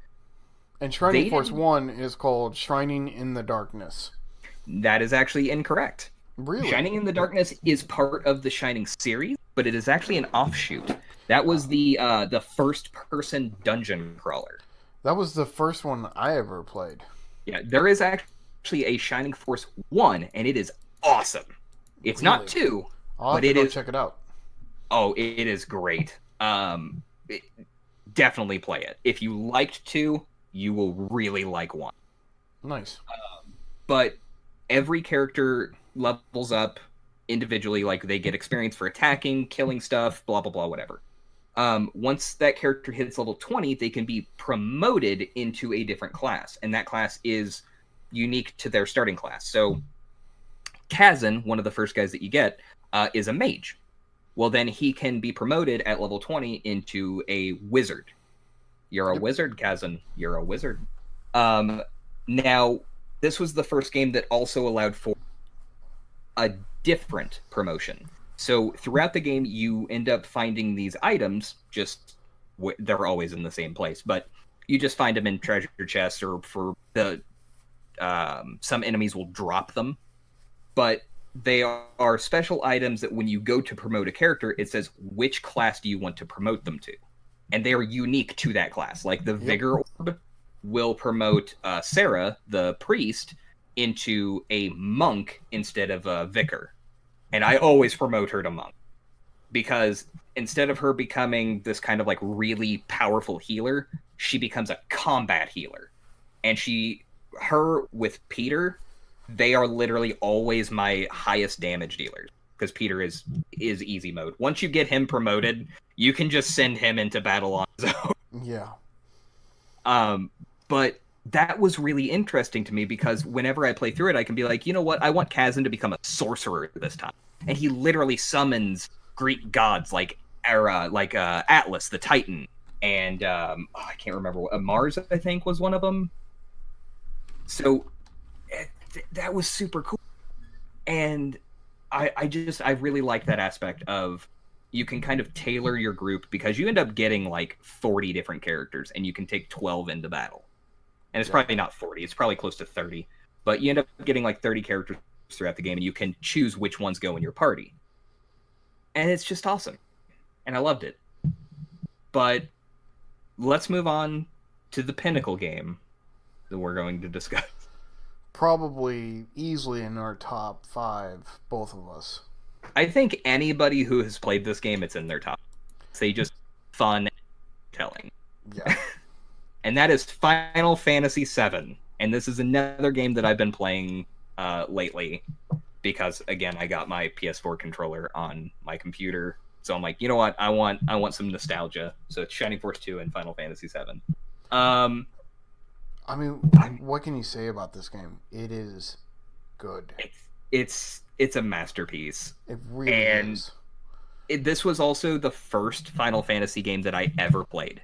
And Shining Force 1 is called Shining in the Darkness. That is actually incorrect. Really? Shining in the Darkness is part of the Shining series, but it is actually an offshoot. That was the first-person dungeon crawler. That was the first one I ever played. Yeah, there is actually a Shining Force 1, and it is awesome. It's not 2, but it is... check it out. Oh, it is great. Definitely play it. If you liked 2... you will really like 1. Nice. But every character levels up individually, like they get experience for attacking, killing stuff, blah, blah, blah, whatever. Once that character hits level 20, they can be promoted into a different class, and that class is unique to their starting class. So Kazan, one of the first guys that you get, is a mage. Well, then he can be promoted at level 20 into a wizard. You're a wizard, Kazan. You're a wizard. Now, this was the first game that also allowed for a different promotion. So throughout the game, you end up finding these items. They're always in the same place, but you just find them in treasure chests, or for the some enemies will drop them. But they are special items that when you go to promote a character, it says which class do you want to promote them to. And they are unique to that class. Like the Vigor Orb will promote Sarah, the priest, into a monk instead of a vicar. And I always promote her to monk. Because instead of her becoming this kind of like really powerful healer, she becomes a combat healer. And her with Peter, they are literally always my highest damage dealers. Because Peter is easy mode. Once you get him promoted, you can just send him into battle on his own. Yeah. But that was really interesting to me, because whenever I play through it, I can be like, you know what? I want Kazan to become a sorcerer this time. And he literally summons Greek gods like Atlas, the Titan, and I can't remember, Mars, I think, was one of them. So that was super cool. And I really like that aspect of you can kind of tailor your group because you end up getting like 40 different characters and you can take 12 into battle. And it's Yeah. probably not 40, it's probably close to 30. But you end up getting like 30 characters throughout the game and you can choose which ones go in your party. And it's just awesome. And I loved it. But let's move on to the pinnacle game that we're going to discuss. Probably easily in our top 5, both of us. I think anybody who has played this game, it's in their top. Say just fun telling. Yeah. And that is Final Fantasy VII. And this is another game that I've been playing lately because, again, I got my PS4 controller on my computer. So I'm like, you know what? I want some nostalgia. So it's Shining Force 2 and Final Fantasy VII. I mean, what can you say about this game? It is good. It's a masterpiece. It really is. This was also the first Final Fantasy game that I ever played.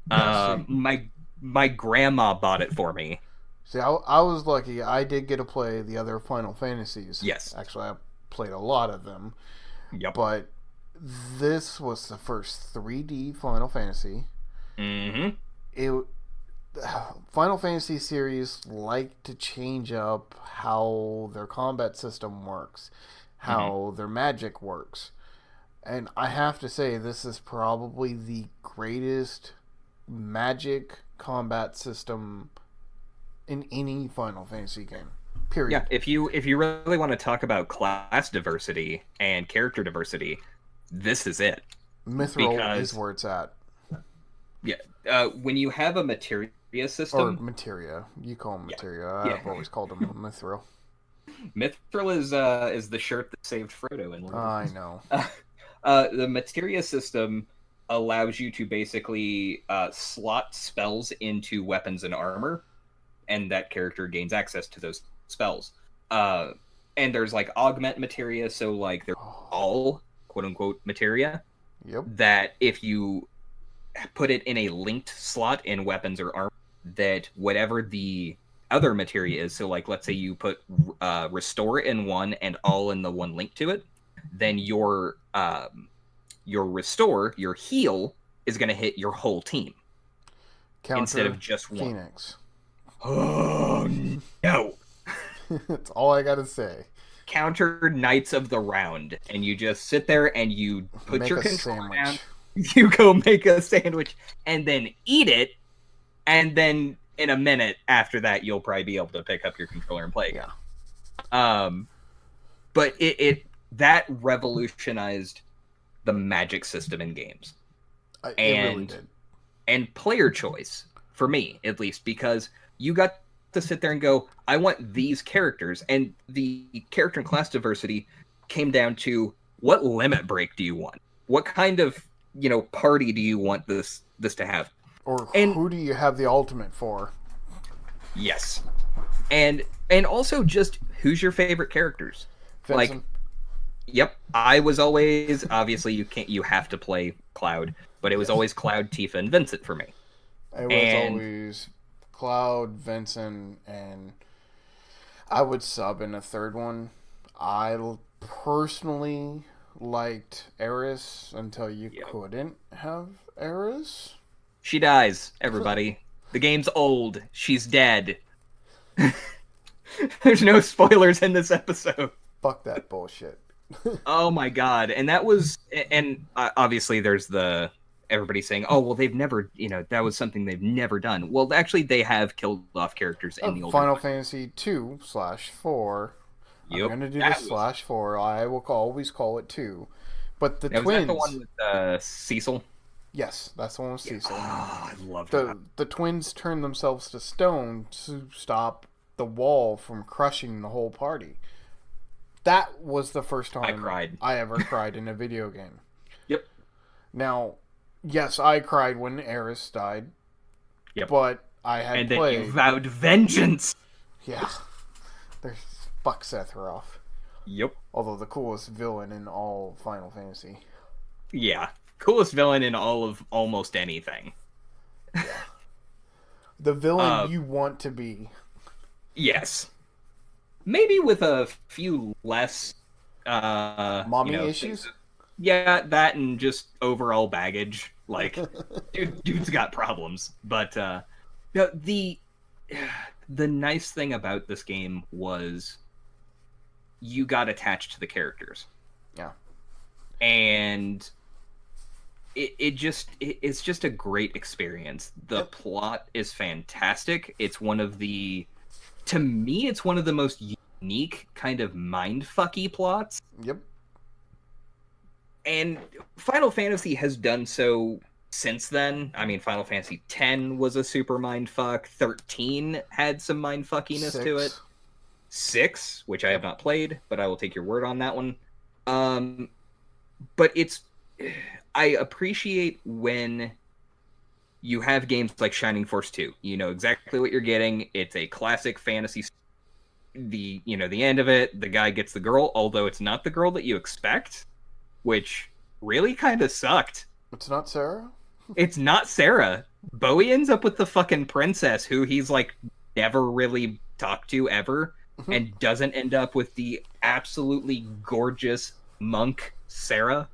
My grandma bought it for me. See, I was lucky. I did get to play the other Final Fantasies. Yes. Actually, I played a lot of them. Yep. But this was the first 3D Final Fantasy. Mm-hmm. Final Fantasy series like to change up how their combat system works, how their magic works. And I have to say, this is probably the greatest magic combat system in any Final Fantasy game. Period. Yeah, if you really want to talk about class diversity and character diversity, this is it. Mithril is where it's at. Yeah, when you have a materia system, or materia, you call them materia. Yeah. I've always called them mithril. Mithril is the shirt that saved Frodo in Lord of the I Rings. know. The materia system allows you to basically slot spells into weapons and armor, and that character gains access to those spells. And there's like augment materia, so like they're all quote unquote materia. Yep. That if you put it in a linked slot in weapons or armor, that whatever the other materia is, so like let's say you put restore in one and all in the one link to it, then your restore, your heal, is going to hit your whole team instead of just one. Phoenix. Oh no! That's all I gotta say. Counter Knights of the Round, and you just sit there and you put Make your a controller sandwich. down. You go make a sandwich and then eat it, and then in a minute after that, you'll probably be able to pick up your controller and play again. Yeah. But it that revolutionized the magic system in games. It really did. And player choice, for me at least, because you got to sit there and go, I want these characters, and the character and class diversity came down to what limit break do you want? What kind of party do you want this to have? Or who do you have the ultimate for? Yes. And also just who's your favorite characters? Vincent. Like, yep, I was always, obviously you have to play Cloud, but it was always Cloud, Tifa, and Vincent for me. It was always Cloud, Vincent, and I would sub in a third one. I personally liked Eris until you couldn't have Eris. She dies, everybody. The game's old. She's dead. There's no spoilers in this episode. Fuck that bullshit. Oh my god. And that was, and obviously there's everybody saying, oh, well, they've never, that was something they've never done. Well, actually, they have killed off characters in the older Final Fantasy 2/4. Yep, I'm going to do the /4. I will always call it 2. But the twins... Was that the one with Cecil? Yes, that's the one with Cecil. Oh, I love that. The twins turned themselves to stone to stop the wall from crushing the whole party. That was the first time I ever cried in a video game. Yep. Now, yes, I cried when Eris died. Yep. But I had played... And then you vowed vengeance! Yeah. Fuck Sephiroth. Yep. Although the coolest villain in all Final Fantasy. Yeah. Coolest villain in all of almost anything. Yeah. The villain Uh, you want to be. yes, maybe with a few less, Mommy things. issues? Yeah, that and just overall baggage. Like, dude's got problems. But no, the nice thing about this game was you got attached to the characters, Yeah. and it's just a great experience. The Yep. plot is fantastic. It's one of the to me it's one of the most unique kind of mindfucky plots. Yep. And Final Fantasy has done so since then. I mean, Final Fantasy X was a super mindfuck. 13 had some mindfuckiness to it. 6. 6, which I have not played, but I will take your word on that one. But I appreciate when you have games like Shining Force 2. You know exactly what you're getting. It's a classic fantasy. The end of it, the guy gets the girl, although it's not the girl that you expect, which really kind of sucked. It's not Sarah? It's not Sarah. Bowie ends up with the fucking princess who he's like never really talked to ever, and doesn't end up with the absolutely gorgeous monk Sarah.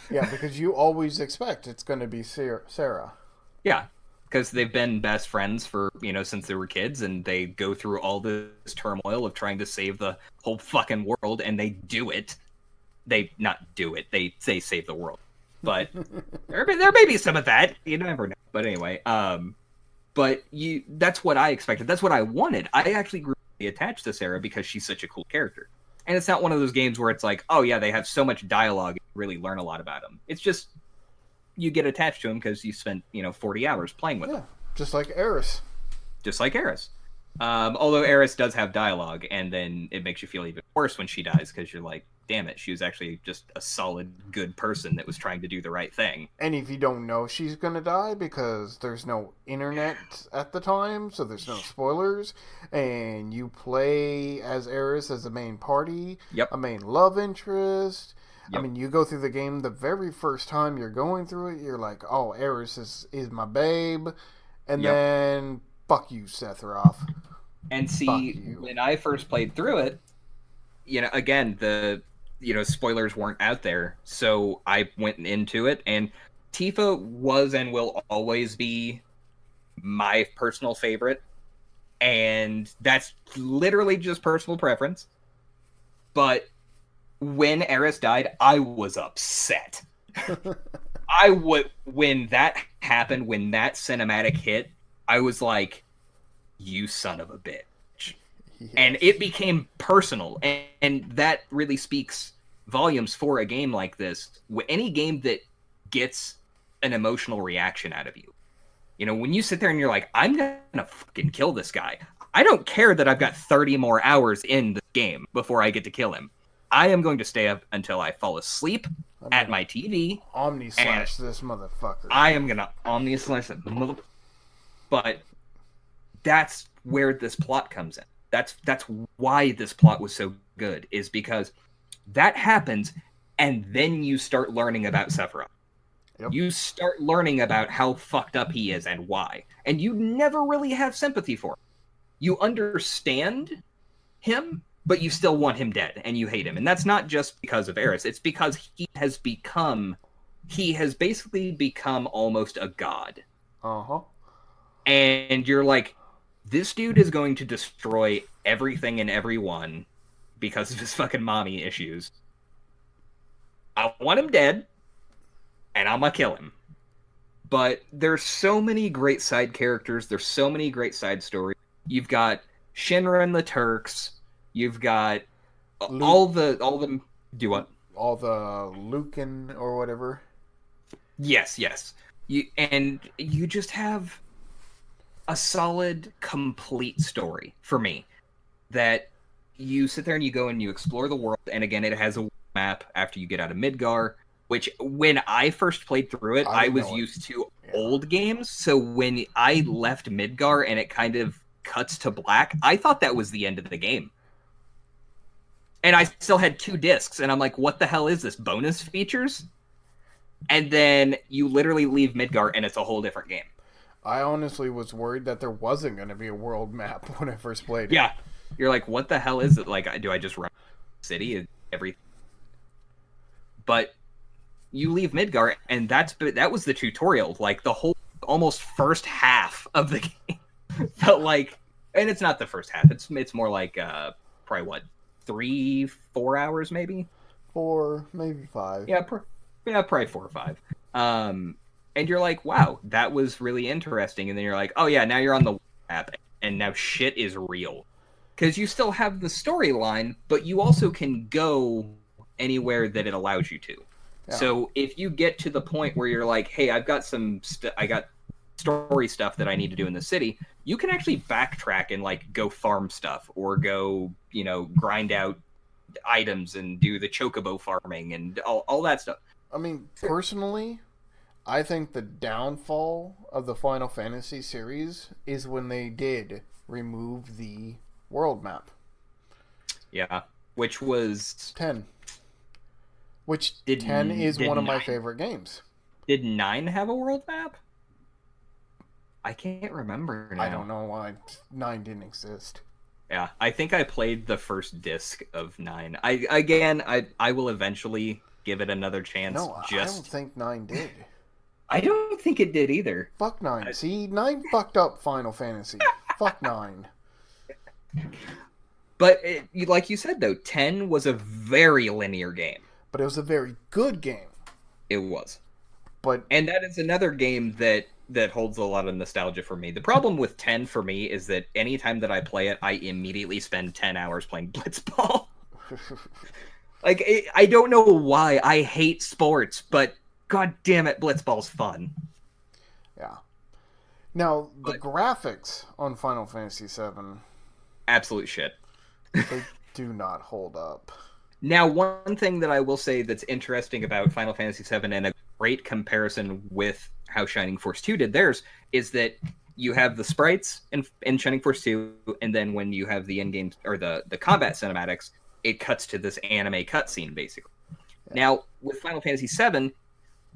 Yeah, because you always expect it's going to be Sarah. Yeah, because they've been best friends for, since they were kids, and they go through all this turmoil of trying to save the whole fucking world, and they do it. They not do it. They say save the world. But there may be some of that. You never know. But anyway, that's what I expected. That's what I wanted. I actually grew really attached to Sarah because she's such a cool character. And it's not one of those games where it's like, oh yeah, they have so much dialogue, you really learn a lot about them. It's just you get attached to them because you spent 40 hours playing with them. Just like Eris. Just like Eris. Although Eris does have dialogue, and then it makes you feel even worse when she dies because you're like, damn it, she was actually just a solid, good person that was trying to do the right thing. And if you don't know she's going to die because there's no internet at the time, so there's no spoilers, and you play as Eris as the main party, Yep. a main love interest. Yep. I mean, you go through the game the very first time you're going through it, you're like, oh, Eris is my babe. And Yep. then, fuck you, Sephiroth. And see, when I first played through it, again, the spoilers weren't out there, so I went into it, and Tifa was and will always be my personal favorite, and that's literally just personal preference. But when Eris died, I was upset. When that happened, when that cinematic hit, I was like, you son of a bitch. Yes. And it became personal, and that really speaks volumes for a game like this. Any game that gets an emotional reaction out of you. When you sit there and you're like, I'm gonna fucking kill this guy. I don't care that I've got 30 more hours in the game before I get to kill him. I am going to stay up until I fall asleep at my TV. Omni-slash this motherfucker. I am gonna Omni-slash that mother... But that's where this plot comes in. That's why this plot was so good, is because that happens, and then you start learning about Sephiroth. Yep. You start learning about how fucked up he is and why. And you never really have sympathy for him. You understand him, but you still want him dead, and you hate him. And that's not just because of Eris. It's because he has basically become almost a god. Uh-huh. And you're like, this dude is going to destroy everything and everyone because of his fucking mommy issues. I want him dead, and I'm gonna kill him. But there's so many great side characters. There's so many great side stories. You've got Shinra and the Turks. You've got all the do what? All the Lucan or whatever. Yes. You just have a solid, complete story for me that you sit there and you go and you explore the world. And again, it has a map after you get out of Midgar, which when I first played through it, I was used to old games. So when I left Midgar and it kind of cuts to black, I thought that was the end of the game. And I still had 2 discs, and I'm like, what the hell is this? Bonus features? And then you literally leave Midgar, and it's a whole different game. I honestly was worried that there wasn't going to be a world map when I first played it. Yeah, you're like, what the hell is it? Like, do I just run the city and everything? But you leave Midgar, and that was the tutorial. Like the whole almost first half of the game felt like, and it's not the first half. It's more like probably what 3-4 hours maybe. 4, maybe 5. Yeah, probably 4 or 5. And you're like, wow, that was really interesting. And then you're like, oh yeah, now you're on the map, and now shit is real. Because you still have the storyline, but you also can go anywhere that it allows you to. Yeah. So if you get to the point where you're like, hey, I've got I got story stuff that I need to do in the city, you can actually backtrack and like go farm stuff or go, grind out items and do the chocobo farming and all that stuff. I mean, personally, I think the downfall of the Final Fantasy series is when they did remove the world map. Yeah, which was 10. Which 10 is one of my favorite games. Did 9 have a world map? I can't remember now. I don't know why 9 didn't exist. Yeah, I think I played the first disc of 9. I will eventually give it another chance. No, I don't think 9 did. I don't think it did either. Fuck 9. See, 9 fucked up Final Fantasy. Fuck 9. But like you said, though, 10 was a very linear game. But it was a very good game. It was. But and that is another game that holds a lot of nostalgia for me. The problem with 10 for me is that anytime that I play it, I immediately spend 10 hours playing Blitzball. Like, I don't know why. I hate sports, but god damn it, Blitzball's fun. Yeah. Now, the graphics on Final Fantasy VII... absolute shit. They do not hold up. Now, one thing that I will say that's interesting about Final Fantasy VII and a great comparison with how Shining Force 2 did theirs is that you have the sprites in Shining Force 2, and then when you have the in-game or the combat cinematics, it cuts to this anime cutscene, basically. Yeah. Now, with Final Fantasy VII,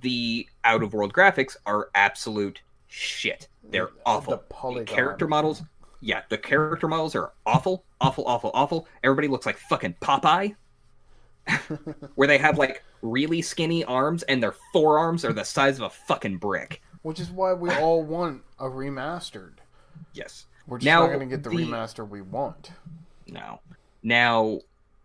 the out-of-world graphics are absolute shit. They're awful. The character models... yeah, the character models are awful, awful, awful, awful. Everybody looks like fucking Popeye. Where they have like really skinny arms and their forearms are the size of a fucking brick. Which is why we all want a remastered. Yes. We're just not going to get the remaster we want. No. Now,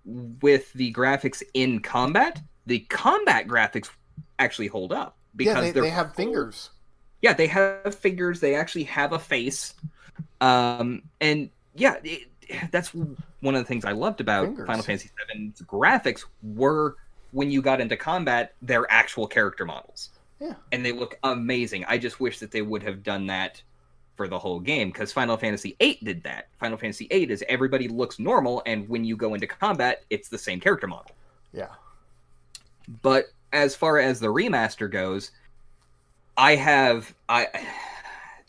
with the graphics in combat, the combat graphics actually hold up. Because they have fingers. Yeah, they have fingers. They actually have a face. And yeah, that's one of the things I loved about Final Fantasy VII's graphics were when you got into combat, they're actual character models. Yeah. And they look amazing. I just wish that they would have done that for the whole game, because Final Fantasy VIII did that. Final Fantasy VIII is everybody looks normal, and when you go into combat, it's the same character model. Yeah. But as far as the remaster goes,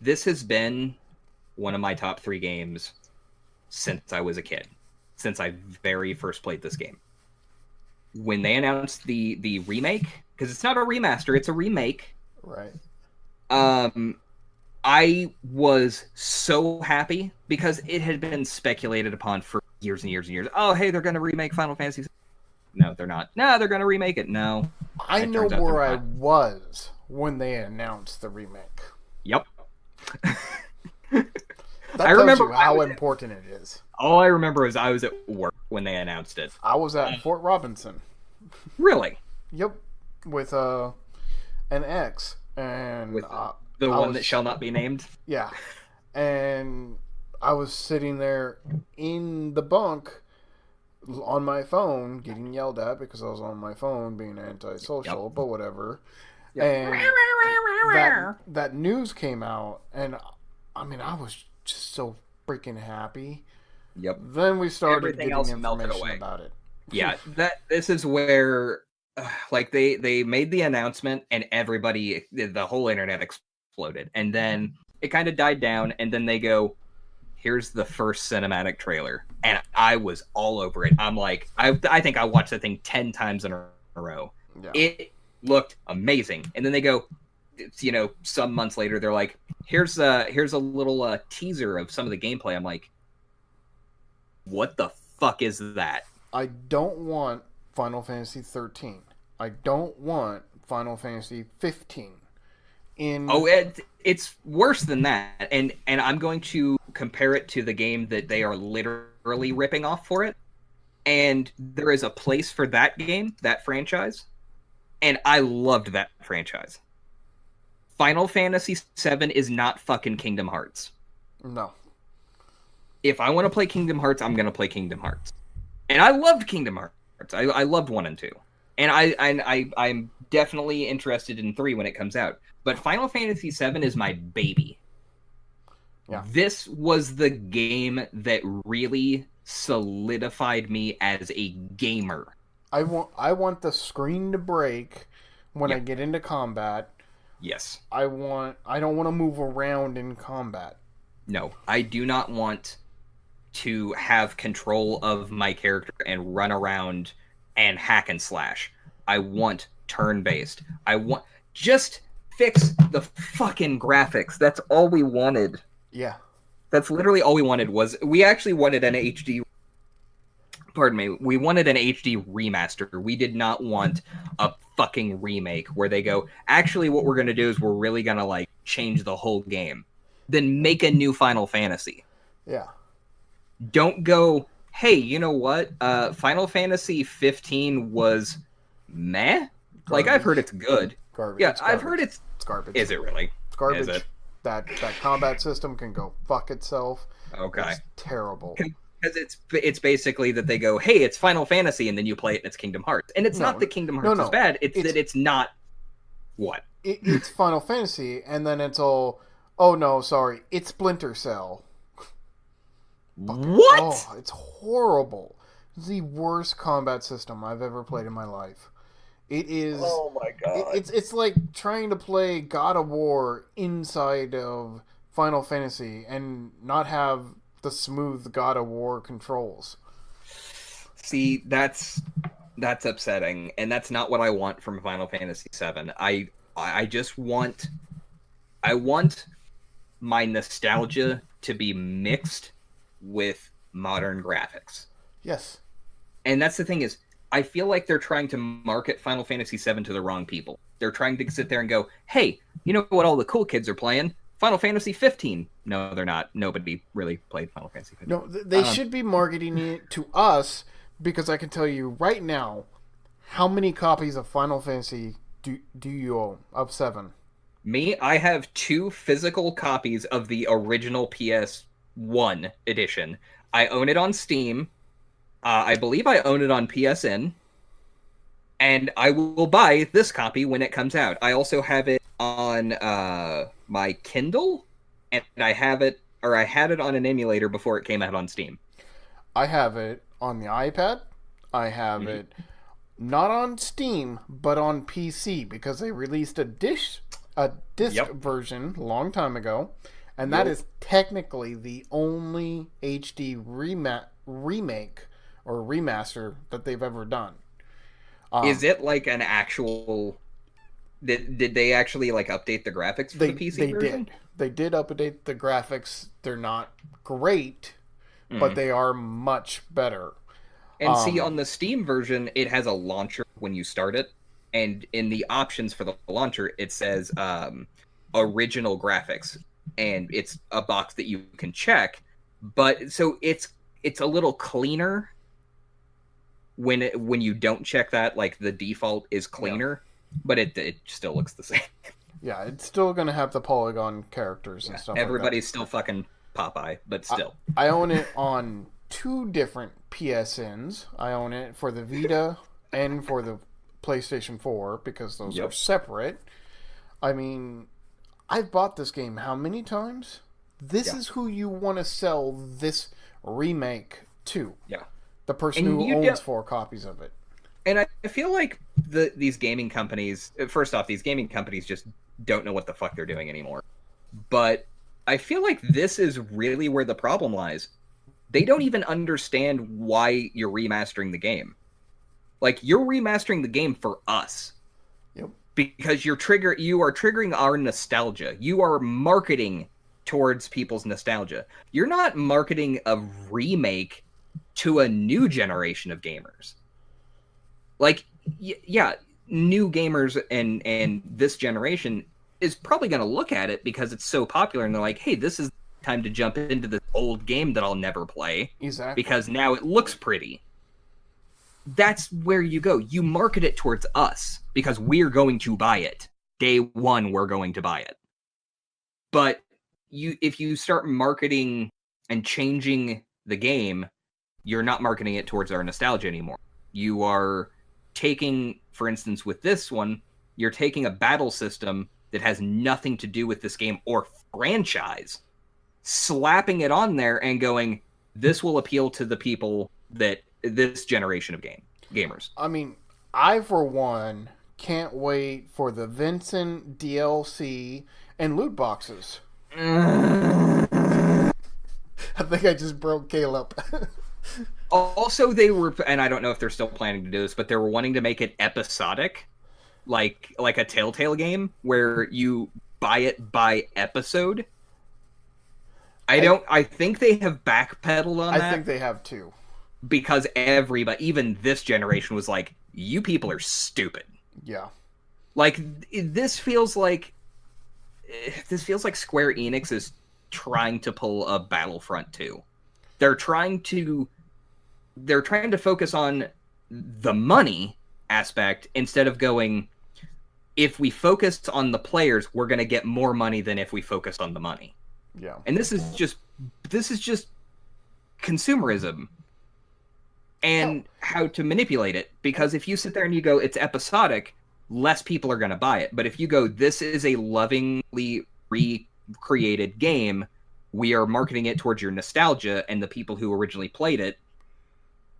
this has been one of my top 3 games since I was a kid, since I very first played this game. When they announced the remake, because it's not a remaster, it's a remake. Right. I was so happy because it had been speculated upon for years and years and years. Oh, hey, they're going to remake Final Fantasy. No, they're not. No, they're going to remake it. No. I know where I was when they announced the remake. Yep. That I remember you how important it is. All I remember is I was at work when they announced it. I was at Fort Robinson. Really? Yep. With an ex. And with the one that shall not be named? Yeah. And I was sitting there in the bunk on my phone getting yelled at because I was on my phone being antisocial, but whatever. Yep. And that news came out, and I mean, I was just so freaking happy. Yep. Then we started Everything getting else information about it. Yeah, this is where like they made the announcement and everybody, the whole internet exploded, and then it kind of died down, and then they go, here's the first cinematic trailer, and I was all over it. I'm like, I think I watched the thing 10 times in a row. Yeah. It looked amazing, and then they go, some months later, they're like, here's a little teaser of some of the gameplay. I'm like, what the fuck is that? I don't want Final Fantasy 13. I don't want Final Fantasy 15. Oh, it's worse than that, and I'm going to compare it to the game that they are literally ripping off for it. And there is a place for that game, that franchise, and I loved that franchise. Final Fantasy VII is not fucking Kingdom Hearts. No. If I want to play Kingdom Hearts, I'm going to play Kingdom Hearts. And I loved Kingdom Hearts. I loved 1 and 2. And I'm definitely interested in 3 when it comes out. But Final Fantasy VII is my baby. Yeah. This was the game that really solidified me as a gamer. I want the screen to break when I get into combat. Yes. I don't want to move around in combat. No, I do not want to have control of my character and run around and hack and slash. I want turn-based. I want just fix the fucking graphics. That's all we wanted. Yeah. That's literally all we wanted. We actually wanted an HD. Pardon me. We wanted an HD remaster. We did not want a fucking remake where they go, actually what we're going to do is we're really going to like change the whole game. Then make a new Final Fantasy. Yeah. Don't go, hey, you know what? Final Fantasy 15 was meh? Garbage. Like, I've heard it's good. Garbage. Yeah, I've heard it's garbage. Is it really? It's garbage. Is it? That combat system can go fuck itself. Okay. It's terrible. Because it's basically that they go, hey, it's Final Fantasy, and then you play it and it's Kingdom Hearts. And it's not that Kingdom Hearts is bad, it's that it's not what? It's Final Fantasy, and then it's all, oh no, sorry, it's Splinter Cell. What? Oh, it's horrible. It's the worst combat system I've ever played in my life. It is. Oh my god. It's like trying to play God of War inside of Final Fantasy and not have the smooth God of War controls. See, that's upsetting, and that's not what I want from Final Fantasy VII. I just want my nostalgia to be mixed with modern graphics. Yes. And that's the thing is, I feel like they're trying to market Final Fantasy VII to the wrong people. They're trying to sit there and go, hey, you know what all the cool kids are playing? Final Fantasy 15. No, they're not. Nobody really played Final Fantasy 15. No, they should be marketing it to us, because I can tell you right now, how many copies of Final Fantasy do you own of 7? Me, I have 2 physical copies of the original PS1 edition. I own it on Steam. I believe I own it on PSN. And I will buy this copy when it comes out. I also have it on my Kindle, and I had it on an emulator before it came out on Steam. I have it on the iPad. I have it not on Steam, but on PC, because they released a disc version a long time ago, and that is technically the only HD remake or remaster that they've ever done. Is it like an actual? Did they actually like update the graphics for the PC version? They did update the graphics. They're not great, but they are much better. And see, on the Steam version, it has a launcher when you start it, and in the options for the launcher, it says original graphics, and it's a box that you can check. But so it's a little cleaner when you don't check that. Like the default is cleaner, but it still looks the same. Yeah, it's still gonna have the polygon characters and stuff. Everybody's still fucking Popeye, but still. I own it on 2 different PSNs. I own it for the Vita and for the PlayStation 4, because those are separate. I mean, I've bought this game how many times? This is who you want to sell this remake to. Yeah. The person who owns 4 copies of it. And I feel like these gaming companies, first off, these gaming companies just don't know what the fuck they're doing anymore. But I feel like this is really where the problem lies. They don't even understand why you're remastering the game. Like, you're remastering the game for us. Yep. because you are triggering our nostalgia. You are marketing towards people's nostalgia. You're not marketing a remake to a new generation of gamers. Like, yeah, new gamers and this generation is probably going to look at it because it's so popular, and they're like, hey, this is time to jump into this old game that I'll never play. Exactly. Because now it looks pretty. That's where you go. You market it towards us because we're going to buy it. Day one, we're going to buy it. But if you start marketing and changing the game, you're not marketing it towards our nostalgia anymore. You are taking, for instance, with this one, you're taking a battle system that has nothing to do with this game or franchise, slapping it on there and going, this will appeal to the people that this generation of gamers. I mean, I for one can't wait for the Vincent DLC and loot boxes. I think I just broke Caleb. Also, they were, and I don't know if they're still planning to do this, but they were wanting to make it episodic, like a Telltale game where you buy it by episode. I think they have backpedaled on that. I think they have too. Because everybody, even this generation, was like, you people are stupid. Yeah. Like, this feels like Square Enix is trying to pull a Battlefront 2. They're trying to focus on the money aspect instead of going, if we focus on the players, we're going to get more money than if we focus on the money. Yeah. And this is just consumerism and how to manipulate it. Because if you sit there and you go, it's episodic, less people are going to buy it. But if you go, this is a lovingly recreated game, we are marketing it towards your nostalgia and the people who originally played it,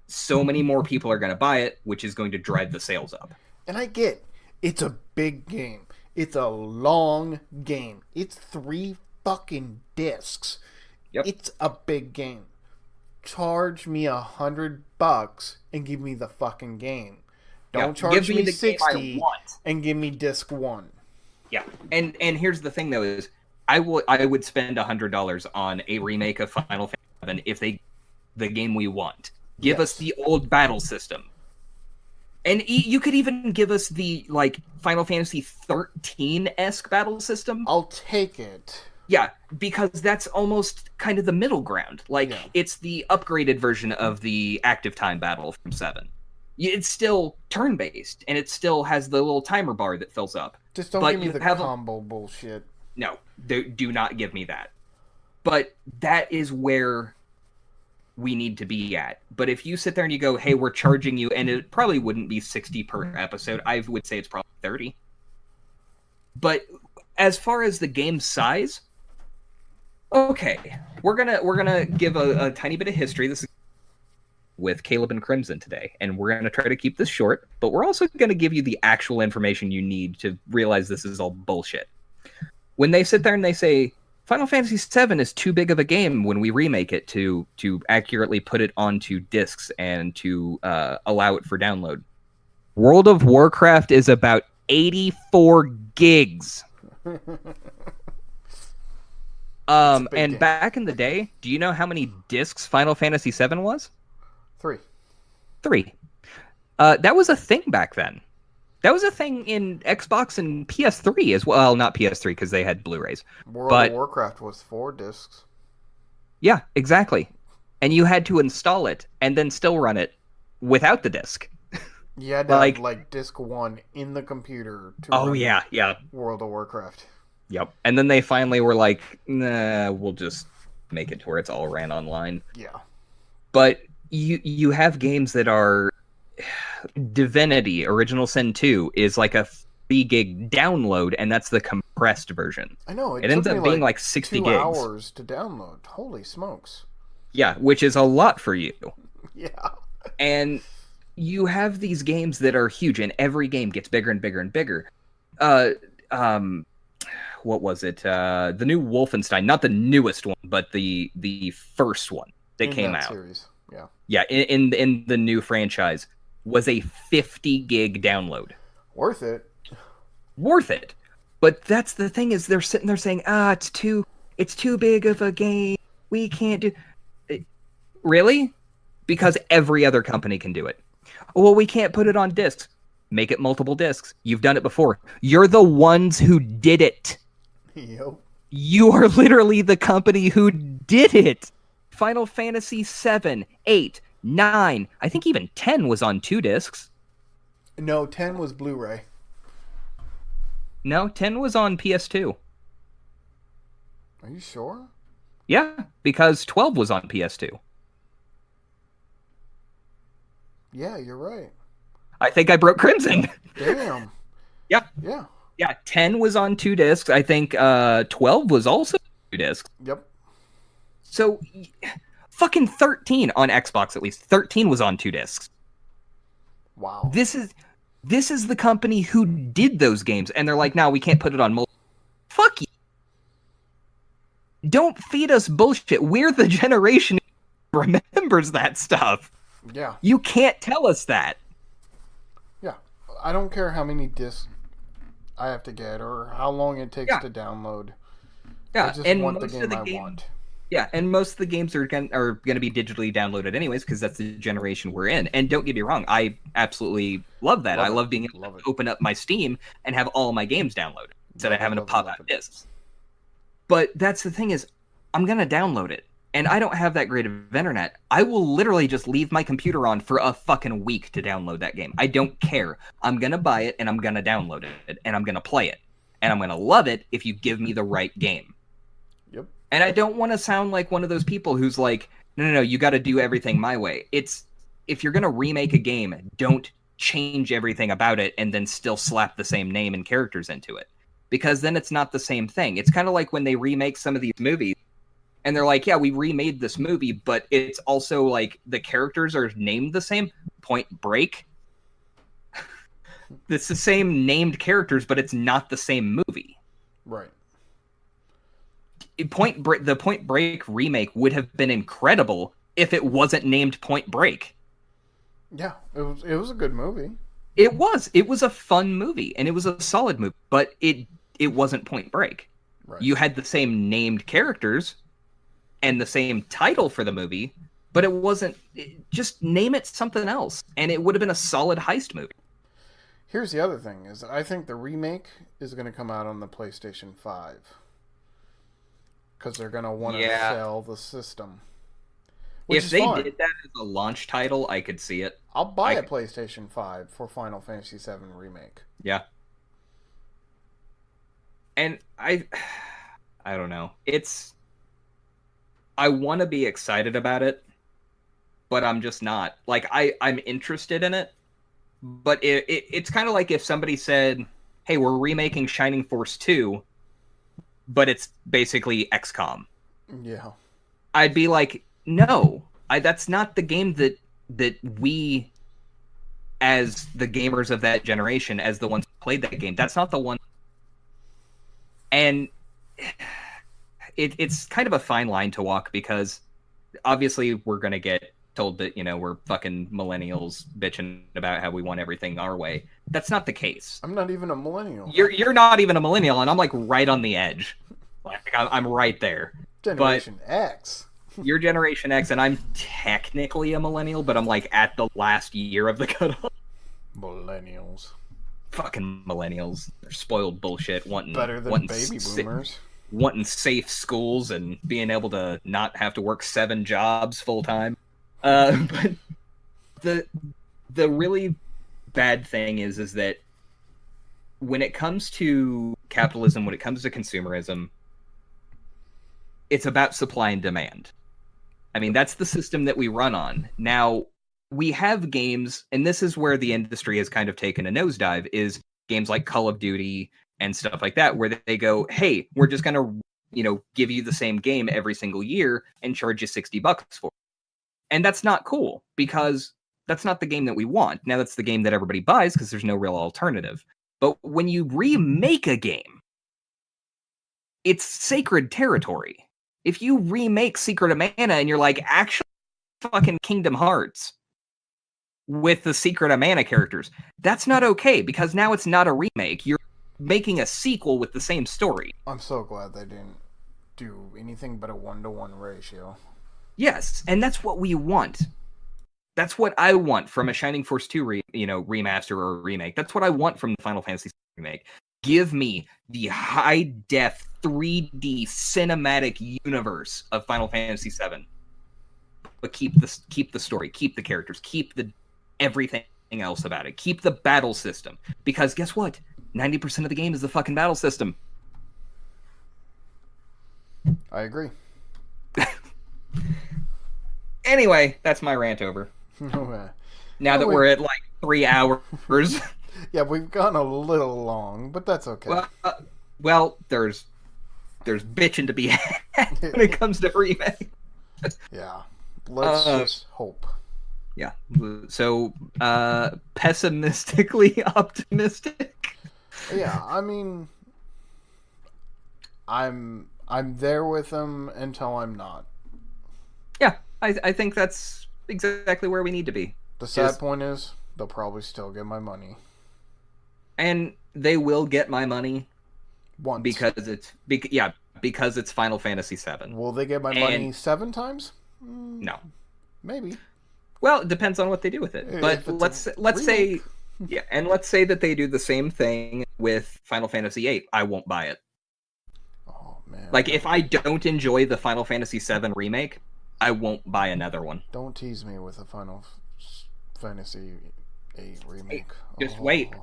so many more people are going to buy it, which is going to drive the sales up. And I get, it's a big game. It's a long game. It's 3 fucking discs. Yep. It's a big game. Charge me $100 and give me the fucking game. Don't charge me the 60 and give me disc 1. Yeah, and here's the thing though is I would spend $100 on a remake of Final Fantasy VII if the game we want. Give us the old battle system. And you could even give us the Final Fantasy 13-esque battle system. I'll take it. Yeah, because that's almost kind of the middle ground. It's the upgraded version of the active time battle from 7. It's still turn-based, and it still has the little timer bar that fills up. Just don't give me the combo bullshit. No, do not give me that. But that is where we need to be at. But if you sit there and you go, hey, we're charging you, and it probably wouldn't be 60 per episode. I would say it's probably 30. But as far as the game size, okay, we're gonna give a tiny bit of history. This is with Caleb and Crimson today, and we're gonna try to keep this short, but we're also gonna give you the actual information you need to realize this is all bullshit. When they sit there and they say Final Fantasy VII is too big of a game when we remake it to accurately put it onto discs and to allow it for download, World of Warcraft is about 84 gigs. And game. Back in the day, do you know how many discs Final Fantasy VII was? 3. That was a thing back then. That was a thing in Xbox and PS3 as well. Not PS3 because they had Blu-rays. World of Warcraft was 4 discs. Yeah, exactly. And you had to install it and then still run it without the disc. You had to have disc 1 in the computer to run yeah. World of Warcraft. Yep. And then they finally were like, nah, we'll just make it to where it's all ran online. Yeah. But you have games that are... Divinity Original Sin 2 is like a 3 gig download, and that's the compressed version. I know. It ends up being like 60 2 gigs. hours to download. Holy smokes. Yeah, which is a lot for you. Yeah. And you have these games that are huge, and every game gets bigger and bigger and bigger. What was it? The new Wolfenstein, not the newest one, but the first one that came out. Series. Yeah. Yeah, in the new franchise was a 50 gig download. Worth it. worth it. But that's the thing, is they're sitting there saying, it's too big of a game. We can't do it. Really? Because every other company can do it. Well, we can't put it on discs. Make it multiple discs. You've done it before. You're the ones who did it. Yep. You are literally the company who did it. Final Fantasy 7, 8, 9, I think even 10 was on 2 discs. No, 10 was Blu-ray. No, 10 was on PS2. Are you sure? Yeah, because 12 was on PS2. Yeah, you're right. I think I broke Crimson. Damn. Yeah. Yeah. Yeah, 10 was on 2 discs. I think 12 was also 2 discs. Yep. So, fucking 13 on Xbox, at least. 13 was on 2 discs. Wow. This is the company who did those games, and they're like, no, we can't put it on multiple. Fuck you. Don't feed us bullshit. We're the generation who remembers that stuff. Yeah. You can't tell us that. Yeah. I don't care how many discs I have to get or how long it takes to download. Yeah, I just and want the most game of the I want. Yeah, and most of the games are going to be digitally downloaded anyways, because that's the generation we're in. And don't get me wrong, I absolutely love that. I love being able to open up my Steam and have all my games downloaded instead of having to pop out discs. But that's the thing, is I'm going to download it. And I don't have that great of internet. I will literally just leave my computer on for a fucking week to download that game. I don't care. I'm going to buy it and I'm going to download it and I'm going to play it. And I'm going to love it if you give me the right game. Yep. And I don't want to sound like one of those people who's like, no, you got to do everything my way. It's, if you're going to remake a game, don't change everything about it and then still slap the same name and characters into it. Because then it's not the same thing. It's kind of like when they remake some of these movies and they're like, yeah, we remade this movie, but it's also like the characters are named the same. Point Break. It's the same named characters, but it's not the same movie. Right. The Point Break remake would have been incredible if it wasn't named Point Break. Yeah, it was a good movie. It was a fun movie, and it was a solid movie, but it wasn't Point Break. Right. You had the same named characters and the same title for the movie, but it wasn't. Just name it something else, and it would have been a solid heist movie. Here's the other thing: is I think the remake is going to come out on the PlayStation 5 because they're going to want to sell the system. If they did that as a launch title, I could see it. I'll buy a PlayStation 5 for Final Fantasy VII Remake. Yeah. And I don't know. I want to be excited about it, but I'm just not. Like, I'm interested in it, but it's kind of like if somebody said, hey, we're remaking Shining Force 2, but it's basically XCOM. Yeah. I'd be like, no, that's not the game that we, as the gamers of that generation, as the ones who played that game, that's not the one. And it's kind of a fine line to walk, because obviously we're going to get told that, we're fucking millennials bitching about how we want everything our way. That's not the case. I'm not even a millennial. You're not even a millennial, and I'm like right on the edge. Like I'm right there. Generation X. You're Generation X, and I'm technically a millennial, but I'm like at the last year of the cutoff. Millennials. Fucking millennials. They're spoiled bullshit. Better than baby boomers. Wanting safe schools and being able to not have to work 7 jobs full time. But the really bad thing is that when it comes to capitalism, when it comes to consumerism, it's about supply and demand. I mean, that's the system that we run on. Now, we have games, and this is where the industry has kind of taken a nosedive, is games like Call of Duty and stuff like that, where they go, hey, we're just going to, give you the same game every single year and charge you $60 for it. And that's not cool, because that's not the game that we want. Now, that's the game that everybody buys because there's no real alternative. But when you remake a game, it's sacred territory. If you remake Secret of Mana and you're like, actually, fucking Kingdom Hearts with the Secret of Mana characters, that's not okay, because now it's not a remake. You're making a sequel with the same story. I'm so glad they didn't do anything but a 1-to-1 ratio. Yes, and that's what we want. That's what I want from a Shining Force 2 remaster or remake. That's what I want from the Final Fantasy remake. Give me the high-def 3D cinematic universe of Final Fantasy VII. But keep the story, keep the characters, keep the everything else about it. Keep the battle system. Because guess what? 90% of the game is the fucking battle system. I agree. Anyway, that's my rant over. Now that we're at like 3 hours. Yeah, we've gone a little long, but that's okay. Well, there's bitching to be had when it comes to remake. Yeah, let's just hope. Yeah. So, pessimistically optimistic. Yeah, I mean, I'm there with them until I'm not. Yeah, I think that's exactly where we need to be. The sad point is, they'll probably still get my money. And they will get my money once because it's Final Fantasy VII. Will they get my money 7 times? No, maybe. Well, it depends on what they do with it. But let's say, yeah, and let's say that they do the same thing with Final Fantasy VIII. I won't buy it. Oh man! Like if I don't enjoy the Final Fantasy VII remake, I won't buy another one. Don't tease me with a Final Fantasy VIII remake. Just wait.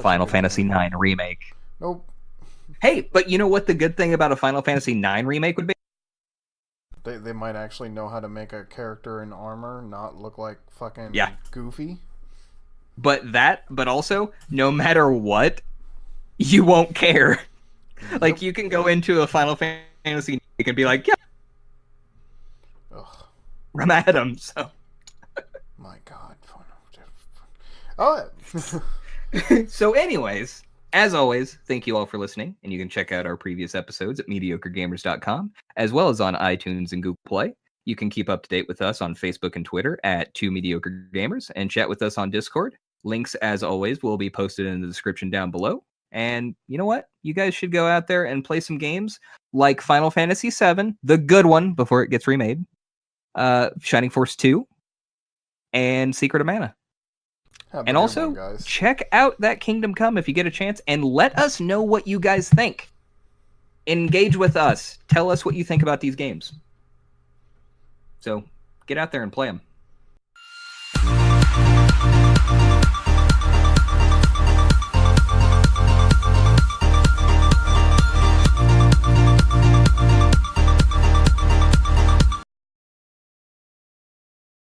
Final Fantasy IX remake. Nope. Hey, but you know what the good thing about a Final Fantasy IX remake would be? They might actually know how to make a character in armor not look like fucking Goofy. But also, no matter what, you won't care. Like, you can go into a Final Fantasy and be like, yeah, I'm Adam, so. My God. Oh. So anyways, as always, thank you all for listening, and you can check out our previous episodes at mediocregamers.com, as well as on iTunes and Google Play. You can keep up to date with us on Facebook and Twitter at 2mediocregamers, and chat with us on Discord. Links, as always, will be posted in the description down below. And you know what? You guys should go out there and play some games like Final Fantasy VII, the good one before it gets remade, Shining Force 2, and Secret of Mana. And also, check out that Kingdom Come if you get a chance, and let us know what you guys think. Engage with us. Tell us what you think about these games. So, get out there and play them.